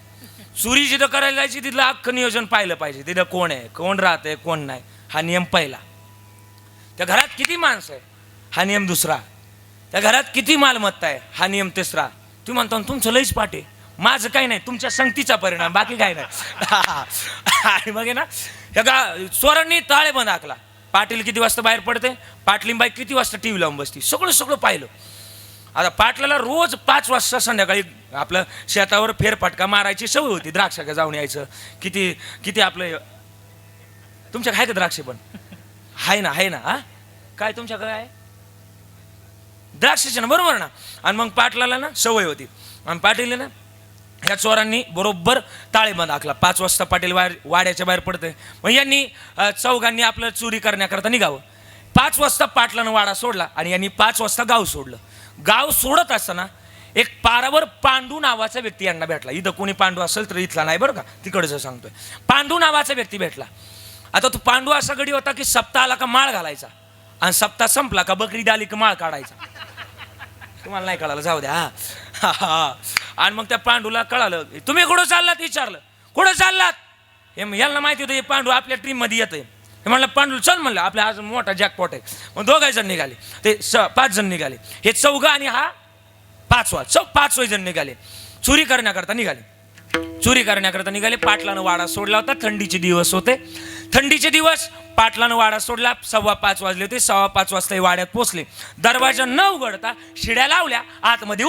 चोरी जिथं करायला जायची तिथलं अख्खं नियोजन पाहिलं पाहिजे. तिथं कोण आहे कोण राहतंय कोण नाही हा नियम पहिला. त्या घरात किती माणसं आहे हा नियम दुसरा. त्या घरात किती मालमत्ता आहे हा नियम तिसरा. तुम्ही म्हणता तुमचं लईच पाटे. माझं काही नाही तुमच्या संगतीचा परिणाम बाकी काही नाही. आणि मग आहे ना चोरांनी ताळेबंद आखला. पाटील किती वाजता बाहेर पडते. पाटलीबाई किती वाजता टीव्ही लावून बसती. सगळं पाहिलं. आता पाटलाला रोज 5 वाजता संध्याकाळी आपलं शेतावर फेरफटका मारायची सवय होती. द्राक्षाकडे जाऊन यायचं. किती आपलं तुमच्या काय का द्राक्षे पण आहे ना. हा काय तुमच्याकडे आहे द्राक्षाचे ना बरोबर ना. आणि मग पाटलाला ना सवय होती. आणि पाटील ना ह्या चोरांनी बरोबर ताळेबंद आखला. 5 वाजता पाटील वाड्याच्या बाहेर पडते. मग यांनी चौघांनी आपलं चोरी करण्याकरता निघावं. 5 वाजता पाटलानं वाडा सोडला आणि यांनी 5 वाजता गाव सोडलं. गाव सोडत असताना एक पारावर पांडू नावाचा व्यक्ती यांना भेटला. इथं कोणी पांडू असेल तर इथला नाही बरं का तिकडचं सांगतोय. पांडू नावाचा व्यक्ती भेटला. आता तो पांडू असा गडी होता की सप्ताह आला का माळ घालायचा आणि सप्ताह संपला का बकरी आली का माळ काढायचा. तुम्हाला नाही कळालं जाऊ द्या. हा आणि मग त्या पांडूला कळालं तुम्ही कुठं चाललात विचारलं. कुठं चाललात हे यांना माहिती होतं हे पांडू आपल्या टीम मध्ये येतंय. हे म्हणलं पांडू चल म्हणलं आपल्या आज मोठा जॅकपॉट आहे. मग 2 जण निघाले. ते 5 जण निघाले. हे 4 आणि हा 5वा 5 जण निघाले. चोरी करण्याकरता निघाले. पाटलानं वाडा सोडला होता. थंडीचे दिवस होते. पाटलानं वाडा सोडला. 5:15 वाजले होते. 5:15 वाजता हे वाड्यात पोचले. दरवाजा न उघडता शिड्या लावल्या. आतमध्ये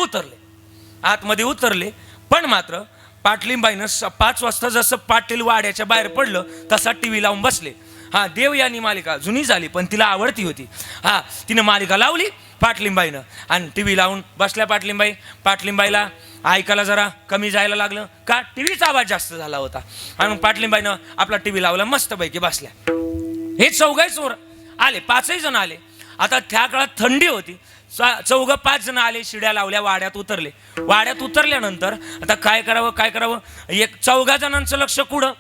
उतरले. पण मात्र पाटलीबाईनं 5 वाजता जसं पाटील वाड्याच्या बाहेर पडलं तसा टीव्ही लावून बसले. हा देव यांनी मालिका जुनी झाली पण तिला आवडती होती. हा तिनं मालिका लावली पाटलीबाईनं आणि टीव्ही लावून बसल्या. पाटलीबाईला ऐकायला जरा कमी जायला लागलं का टीव्हीचा आवाज जास्त झाला होता. आणि मग पाटलीबाईनं आपला टीव्ही लावला मस्तपैकी बसल्या. हे 4 चोर आले. 5 जण आले. आता त्या काळात थंडी होती. 4-5 जण आले. शिड्या लावल्या. वाड्यात उतरल्यानंतर आता काय करावं. एक 4 जणांचं लक्ष कुठं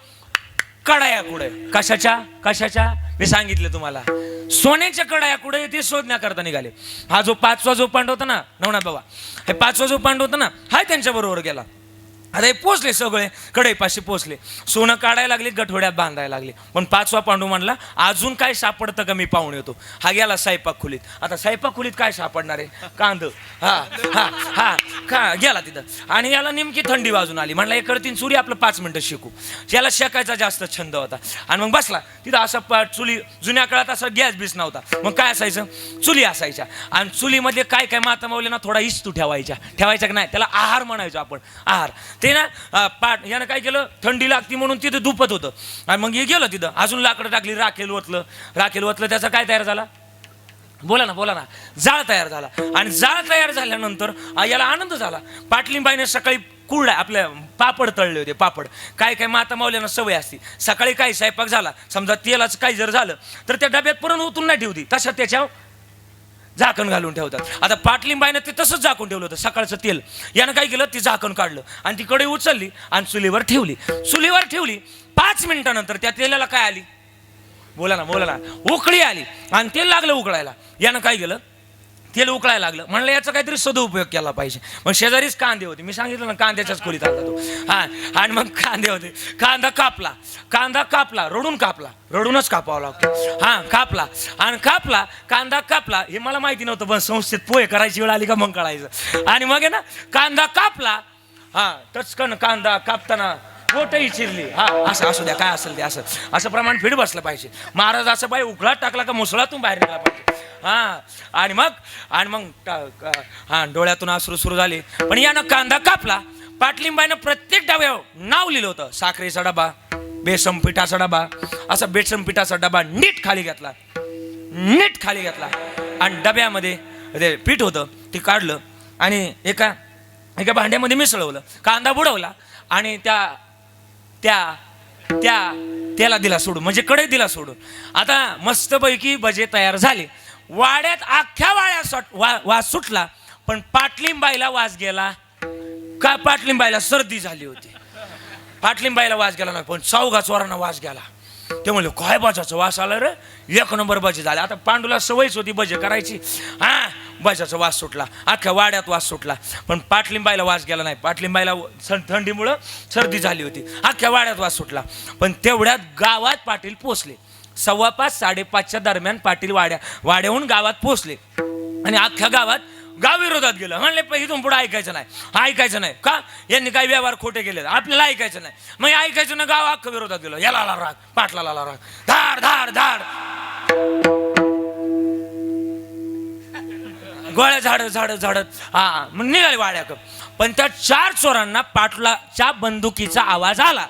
कडाया कुठे. कशाच्या मी सांगितलं तुम्हाला सोन्याच्या कडाया कुठे ते शोधण्याकरता निघाले. हा जो 5वा जो पांडू होता ना नवनाथ बाबा हे 5वा जो पांडू होता ना हा त्यांच्या बरोबर गेला. आता हे पोचले सगळे कढईपाशी पोचले, सोनं काढायला लागले, गठोड्यात बांधायला लागले. पण पाचवा पांडू म्हणला अजून काय सापडतं का मी पाहून येतो. हा गेला स्वयंपाक खोलीत. आता स्वयंपाक खोलीत काय सापडणार आहे, कांद. हा हा हा का गेला तिथं. आणि याला नेमकी थंडी वाजून आली. म्हणला एक तीन चुरी आपलं 5 मिनिटं शिकू. याला शेकायचा जास्त छंद होता. आणि मग बसला तिथं. असं चुली, जुन्या काळात असं गॅस बीस नव्हता, मग काय असायचं, चुली असायच्या. आणि चुलीमध्ये काय काय माता मावले ना थोडा इस्तू ठेवायच्या का नाही, त्याला आहार म्हणायचो आपण, आहार. ते ना पाठ यानं काय केलं, थंडी लागती म्हणून तिथं दुपत होतं. आणि मग हे गेलं तिथं, अजून लाकडं टाकली, राखेल ओतलं. त्याचा काय तयार झाला, बोला ना, जाळ तयार झाला. आणि जाळ तयार झाल्यानंतर याला आनंद झाला. पाटलीबाईने सकाळी कुरड्या, आपल्या पापड तळले होते. पापड काय काय माता मावल्यांना सवय असते, सकाळी काही स्वयंपाक झाला, समजा तेलाचं काही जर झालं तर त्या डब्यात परत ओतून नाही ठेवती, तसं त्याच्यावर झाकण घालून ठेवतात. आता पाटलीबाईनं ते तसंच झाकून ठेवलं होतं सकाळचं तेल. यानं काय केलं, ते झाकण काढलं आणि ती कढई उचलली आणि चुलीवर ठेवली. 5 मिनिटानंतर त्या तेलाला काय आली, बोला ना, उकळी आली आणि तेल लागलं उकळायला. यानं काय केलं, तेल उकळायला लागलं. म्हणलं याचा काहीतरी सदुपयोग केला पाहिजे. मग शेजारीच कांदे होते, मी सांगितलं ना कांद्याच्याच खोलीत आला तो. हा, आणि मग कांदे होते. कांदा कापला, रडूनच कापावा लागतो. हा, कापला. कांदा कापला. हे मला माहिती नव्हतं, पण संस्थेत पोहे करायची वेळ आली का मग कळायचं. आणि मग आहे ना कांदा कापला. हा, टचकन कांदा कापताना बोटही चिरली. हा, असं असू द्या, काय असेल ते असं प्रमाण फिट बसलं पाहिजे. महाराज असं बाई उकळात टाकला का मुसळातून बाहेर निघाला पाहिजे. हा, आणि मग हा, डोळ्यातून अश्रू सुरू झाले. पण यानं कांदा कापला. पाटलीबाईनं प्रत्येक डब्यावर नाव लिहिलं होतं, साखरेचा डबा, बेसन पिठाचा डबा. असा बेसन पिठाचा डबा नीट खाली घेतला. आणि डब्यामध्ये ते पीठ होतं ते काढलं आणि एका भांड्यामध्ये मिसळवलं. कांदा बुडवला आणि त्याला दिला सोडून, म्हणजे कढईत दिला सोडून. आता मस्तपैकी भजे तयार झाले. वाड्यात अख्ख्या वास सुटला. पण पाटलीबाईला वास गेला का, पाटलीबाईला सर्दी झाली होती. पाटलीबाईला वास गेला नाही, पण चौघा चोरांना वास गेला. ते म्हणले काय भजाचा वास आला रे, 1 नंबर भजे झाले. आता पांडूला सवयच होती भजे करायची. हा, भजाचा वास सुटला, अख्ख्या वाड्यात वास सुटला. पण पाटलीबाईला वास गेला नाही. पाटलीबाईला थंडीमुळं सर्दी झाली होती, अख्ख्या वाड्यात वास सुटला. पण तेवढ्यात गावात पाटील पोचले. 5:15 5:30च्या दरम्यान पाटील वाड्याहून गावात पोचले. आणि अख्ख्या गावात गाव विरोधात गेलं. म्हणले इथून पुढे ऐकायचं नाही. का, यांनी काही व्यवहार खोटे केले, आपल्याला ऐकायचं नाही. मग ऐकायचं ना, गाव अख्खं विरोधात गेलं. याला आला राग, पाटलाला आला राग. धाड गोळ्या झाडत हा, मग निघाले वाड्याक. पण त्या 4 चोरांना पाटलाच्या बंदुकीचा आवाज आला.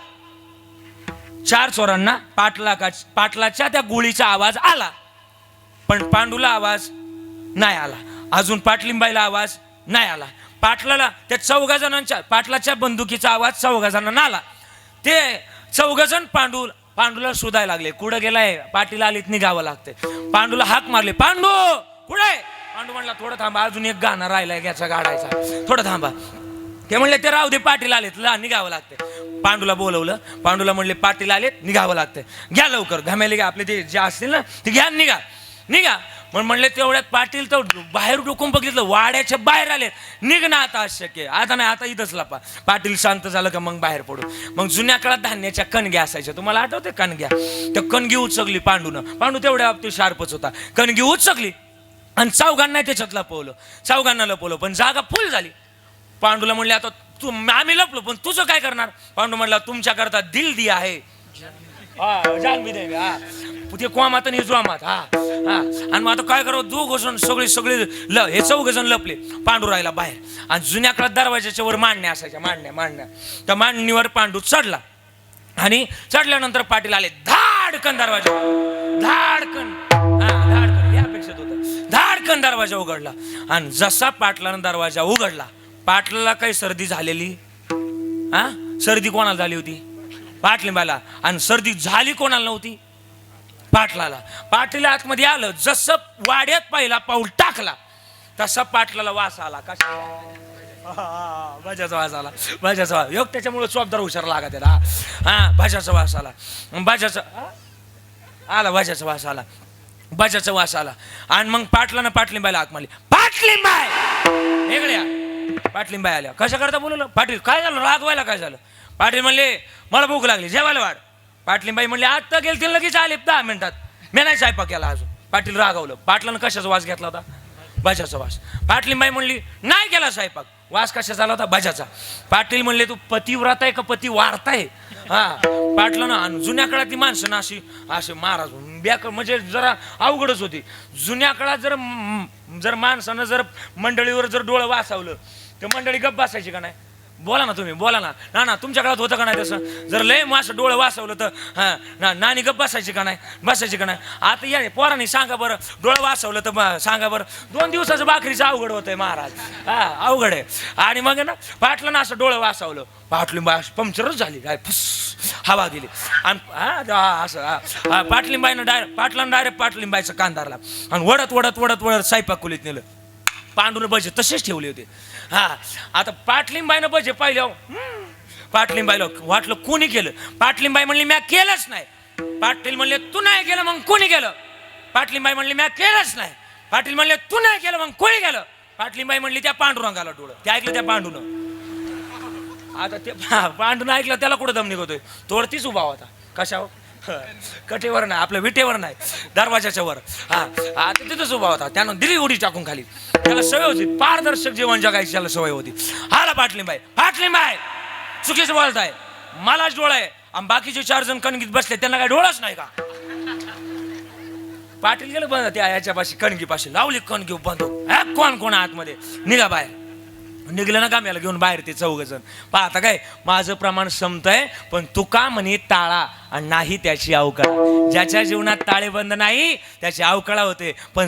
4 चोरांना पाटलाच्या त्या गोळीचा आवाज आला. पण पांडूला आवाज नाही आला. अजून पाटलीबाईला आवाज नाही आला. पाटलाला त्या 4 जणांच्या, पाटलाच्या बंदुकीचा आवाज 4 जणांना आला. ते 4 जण पांडूला शोधायला लागले. कुठं गेलाय, पाटील आलीत, निघावं लागते. पांडूला हाक मारले, पांडू कुठे. पांडू म्हणला थोडं थांबा, अजून एक गाणं राहिलाय घ्यायचा गाडायचा, थोडं थांबा. ते म्हणले ते राहू दे, पाटील आलेत, निघावं लागते. पांडूला बोलवलं. पांडूला म्हणले पाटील आलेत, निघावं लागतं, घ्या लवकर घमेले घ्या, आपले ते जे असतील ना ते घ्या, निघा. म्हणले तेवढ्यात पाटील तर बाहेर डोकून बघितलं, वाड्याच्या बाहेर आले. निघणं आता अशक्य, आता नाही, आता इथंच लपा. पाटील शांत झालं का मग बाहेर पडू. मग जुन्या काळात धान्याच्या कणग्या असायच्या, तुम्हाला आठवते कणग्या. त्या कणगी उचकली पांडू तेवढ्या बाबतीत शार्पच होता. कणगी उचकली आणि चौघांना त्याच्यात लपवलं. पण जागा फुल झाली. पांडूला म्हणले आता आम्ही लपलो, पण तुझं काय करणार. पांडू म्हणला तुमच्या करता दिल दिया आहे, जान भी देंगे. हा, ते कोमात आणि जुआमात. हा, आणि मग आता काय करावं, 2 जण सगळे हे 4 जण लपले. पांडू राहिला बाहेर. आणि जुन्या काळात दरवाजाच्या वर मांडण्या असायच्या, मांडण्या. त्या मांडणीवर पांडू चढला. आणि चढल्यानंतर पाटील आले. धाडकन दरवाजा, धाडकन या अपेक्षित होतं. धाडकन दरवाजा उघडला. आणि जसा पाटलानं दरवाजा उघडला, पाटलाला काही सर्दी झालेली. सर्दी कोणाला झाली होती, पाटलीबाईला. आणि सर्दी झाली कोणाला नव्हती, पाटलाला. पाटील आतमध्ये आलं. जसं वाड्यात पहिला पाऊल टाकला तसा पाटलाला वास आला. भाज्याचा वास आला. योग त्याच्यामुळे चोपदार हुशार लागा त्याला. भाज्याचा वास आला. भाज्याचा वास आला. आणि मग पाटलानं पाटलीबाईला हाक मारली. पाटलीबाई वेगळ्या पाटलीन बाई आल्या. कशा करता बोलवलं? पाटील काय झालं? राग व्हायला काय झालं? पाटील म्हणले मला भूक लागली, जेवायला वाढ. पाटलीन बाई म्हणले आत्ता गेल ते लगेच आले 10 मिनिटात. मी नाही स्वयंपाक केला अजून. पाटील रागावलं. पाटलानं कशाचा वास घेतला होता? भाज्याचा वास. पाटलीन बाई म्हणली नाही केला स्वयंपाक. वास कशाचा आला होता? भाज्याचा. पाटील म्हणले तू पतिव्रता आहे का पती वारताय? हा पाटलानं. जुन्या काळातली माणसं ना अशी महाराज म्हणजे जरा अवघडच होती. जुन्या काळात जर माणसानं जर मंडळीवर जर डोळं वासावलं तर मंडळी गप्प बसायची का नाही? बोला ना तुम्ही, बोला ना. ना तुमच्या काळात होतं का नाही तसं? जर लय असं डोळं वासवलं तर हा नानी गप्प बसायची का नाही? बसायची का नाही? आता या पोरांनी सांगा बरं, डोळं वासवलं तर सांगा बरं. 2 दिवसाचं भाकरीचं अवघड होतंय महाराज. हा अवघड आहे. आणि मग ना पाटलानं असं डोळं वासवलं. पाटलिंबाई पंक्चरच झाली काय, फुस हवा गेली. आणि असं पाटलिंबाईनं डायरेक्ट पाटलिंबाईचं कांदारला आणि वडत वडत वडत वडत स्वयंपाक खोलीत नेलं. पांडून बजे तसेच ठेवले होते. हा आता पाटलिंबाईनं बजे पाहिलं. पाटलिंबाईला वाटलं कोणी केलं. पाटलिंबाई म्हणली म्या केलंच नाही. पाटील म्हणले तू नाही केलं मग कोणी केलं? पाटलिंबाई म्हणली म्या केलंच नाही. पाटील म्हणले तू नाही केलं मग कोणी केलं? पाटलिंबाई म्हणली त्या पांडुरंगाला डोळं. ते ऐकलं त्या पांडून. आता ते पांडून ऐकलं त्याला कुठं दम निघतोय? तोडतीच उभा होता. कशावर? कटेवर नाही, आपल्या विटेवर नाही, दरवाजाच्या वर. हा आता तिथंच उभा होता. त्यानं दिली उडी टाकून खाली. त्याला सवय होती पारदर्शक जीवन जगायची. त्याला सवय होती. हाला पाटलिंबाई चुकीचं बोलताय. मलाच डोळा आहे आणि बाकीचे 4 जण कणगीत बसले त्यांना काय डोळाच नाही का? पाटील गेलं बंद त्या याच्यापाशी कणगीपाशी लावली कणगी बंद. कोण आतमध्ये निघा बाहेर. निघलं ना काम्याला घेऊन बाहेर ते 4 जण. पाहता काय माझं प्रमाण संपतंय पण तुका म्हणे टाळा आणि नाही त्याची अवकाळा. ज्याच्या जीवनात ताळेबंद नाही त्याची अवकाळा होते. पण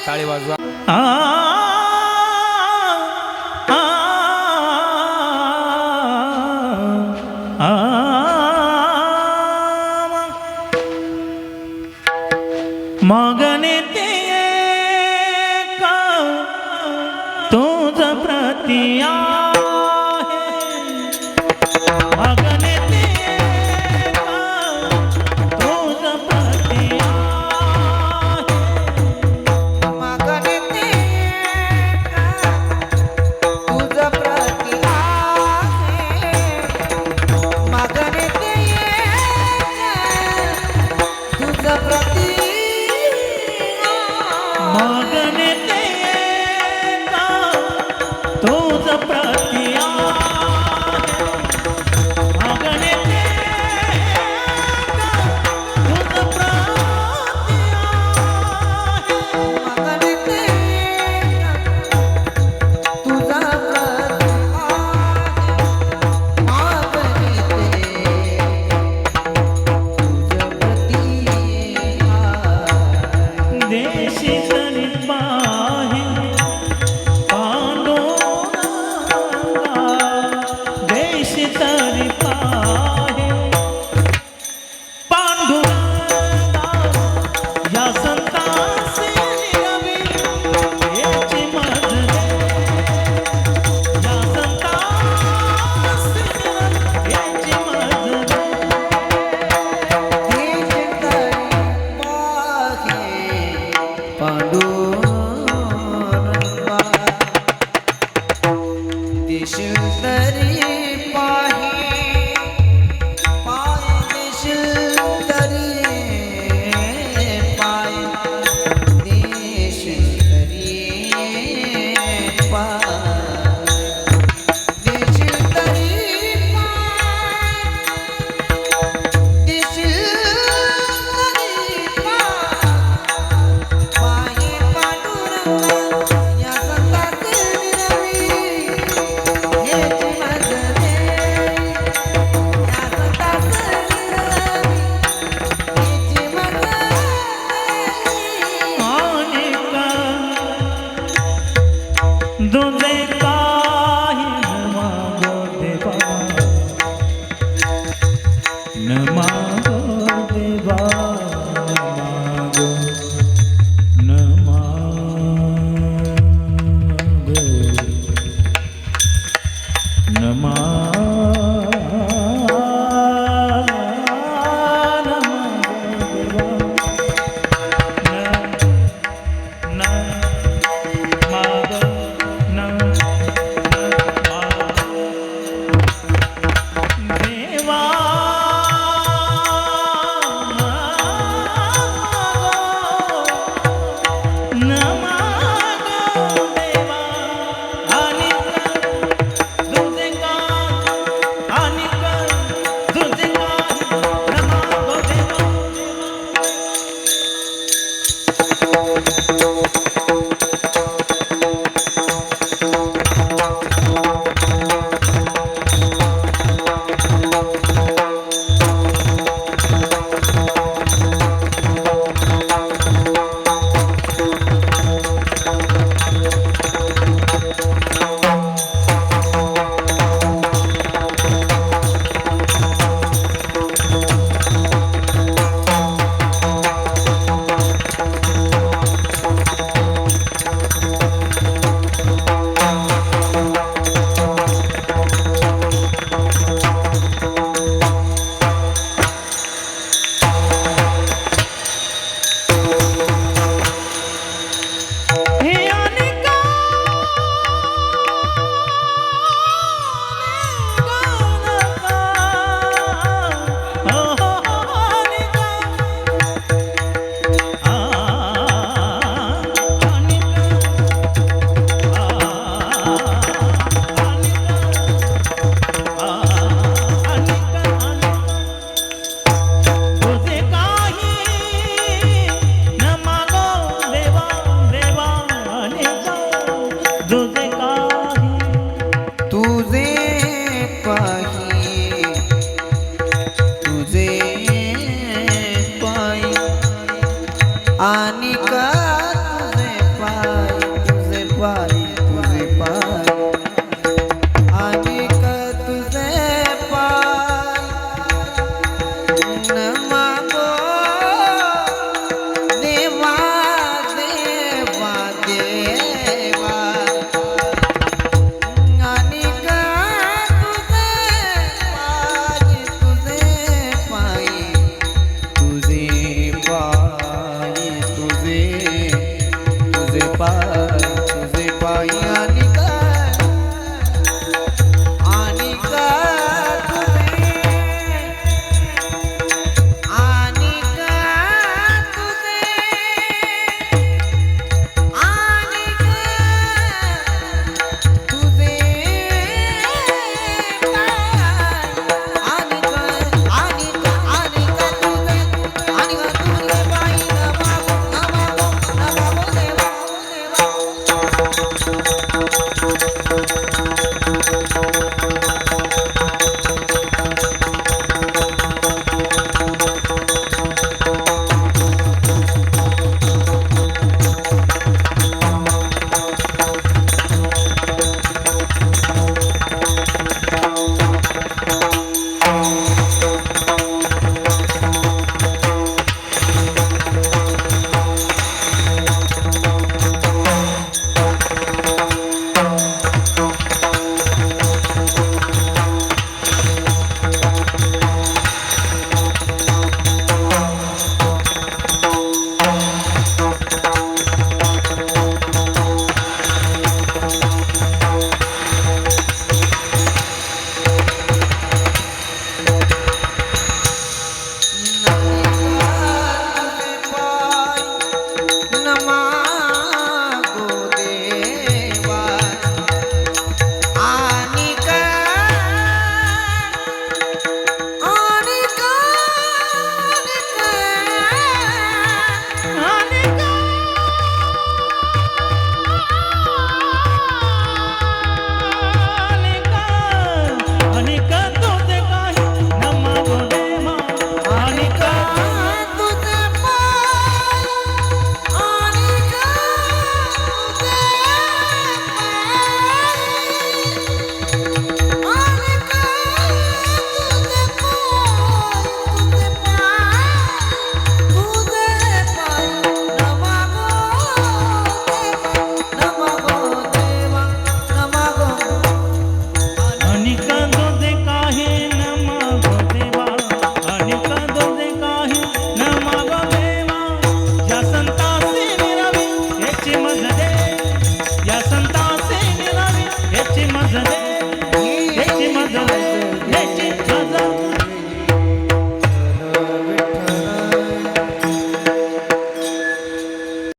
टाळी वाजवा. आ आ मगने ते का तुझ प्रति आहे मगने ते का तुझ प्रति आहे मागणे ते तुझ प्रति आहे मागणे ते तुझ प्रति मगने ते का तुझ प्रति आहे मगने ते का तुझ प्रति आहे मागणे ते तुझा प्रति आहे मागणे ते तुझ प्रति आहे देशी तरी पाहे पांडुरंगा देशी तरी पाहे पांडुरंगा या संतांचे निरवी याची मजले या संतांचे निरवी याची मजले देश तरी पाहे पांडुरंगा देश तरी पाहे पाय देश तरी पाय देश तरी पाय देश तरी पाय देश तरी पाय पांडुरंगा या संतांचे निरवी याची मजले या संतांचे निरवी याची मजले दुजे काही न मागो देवा न मागो न आणि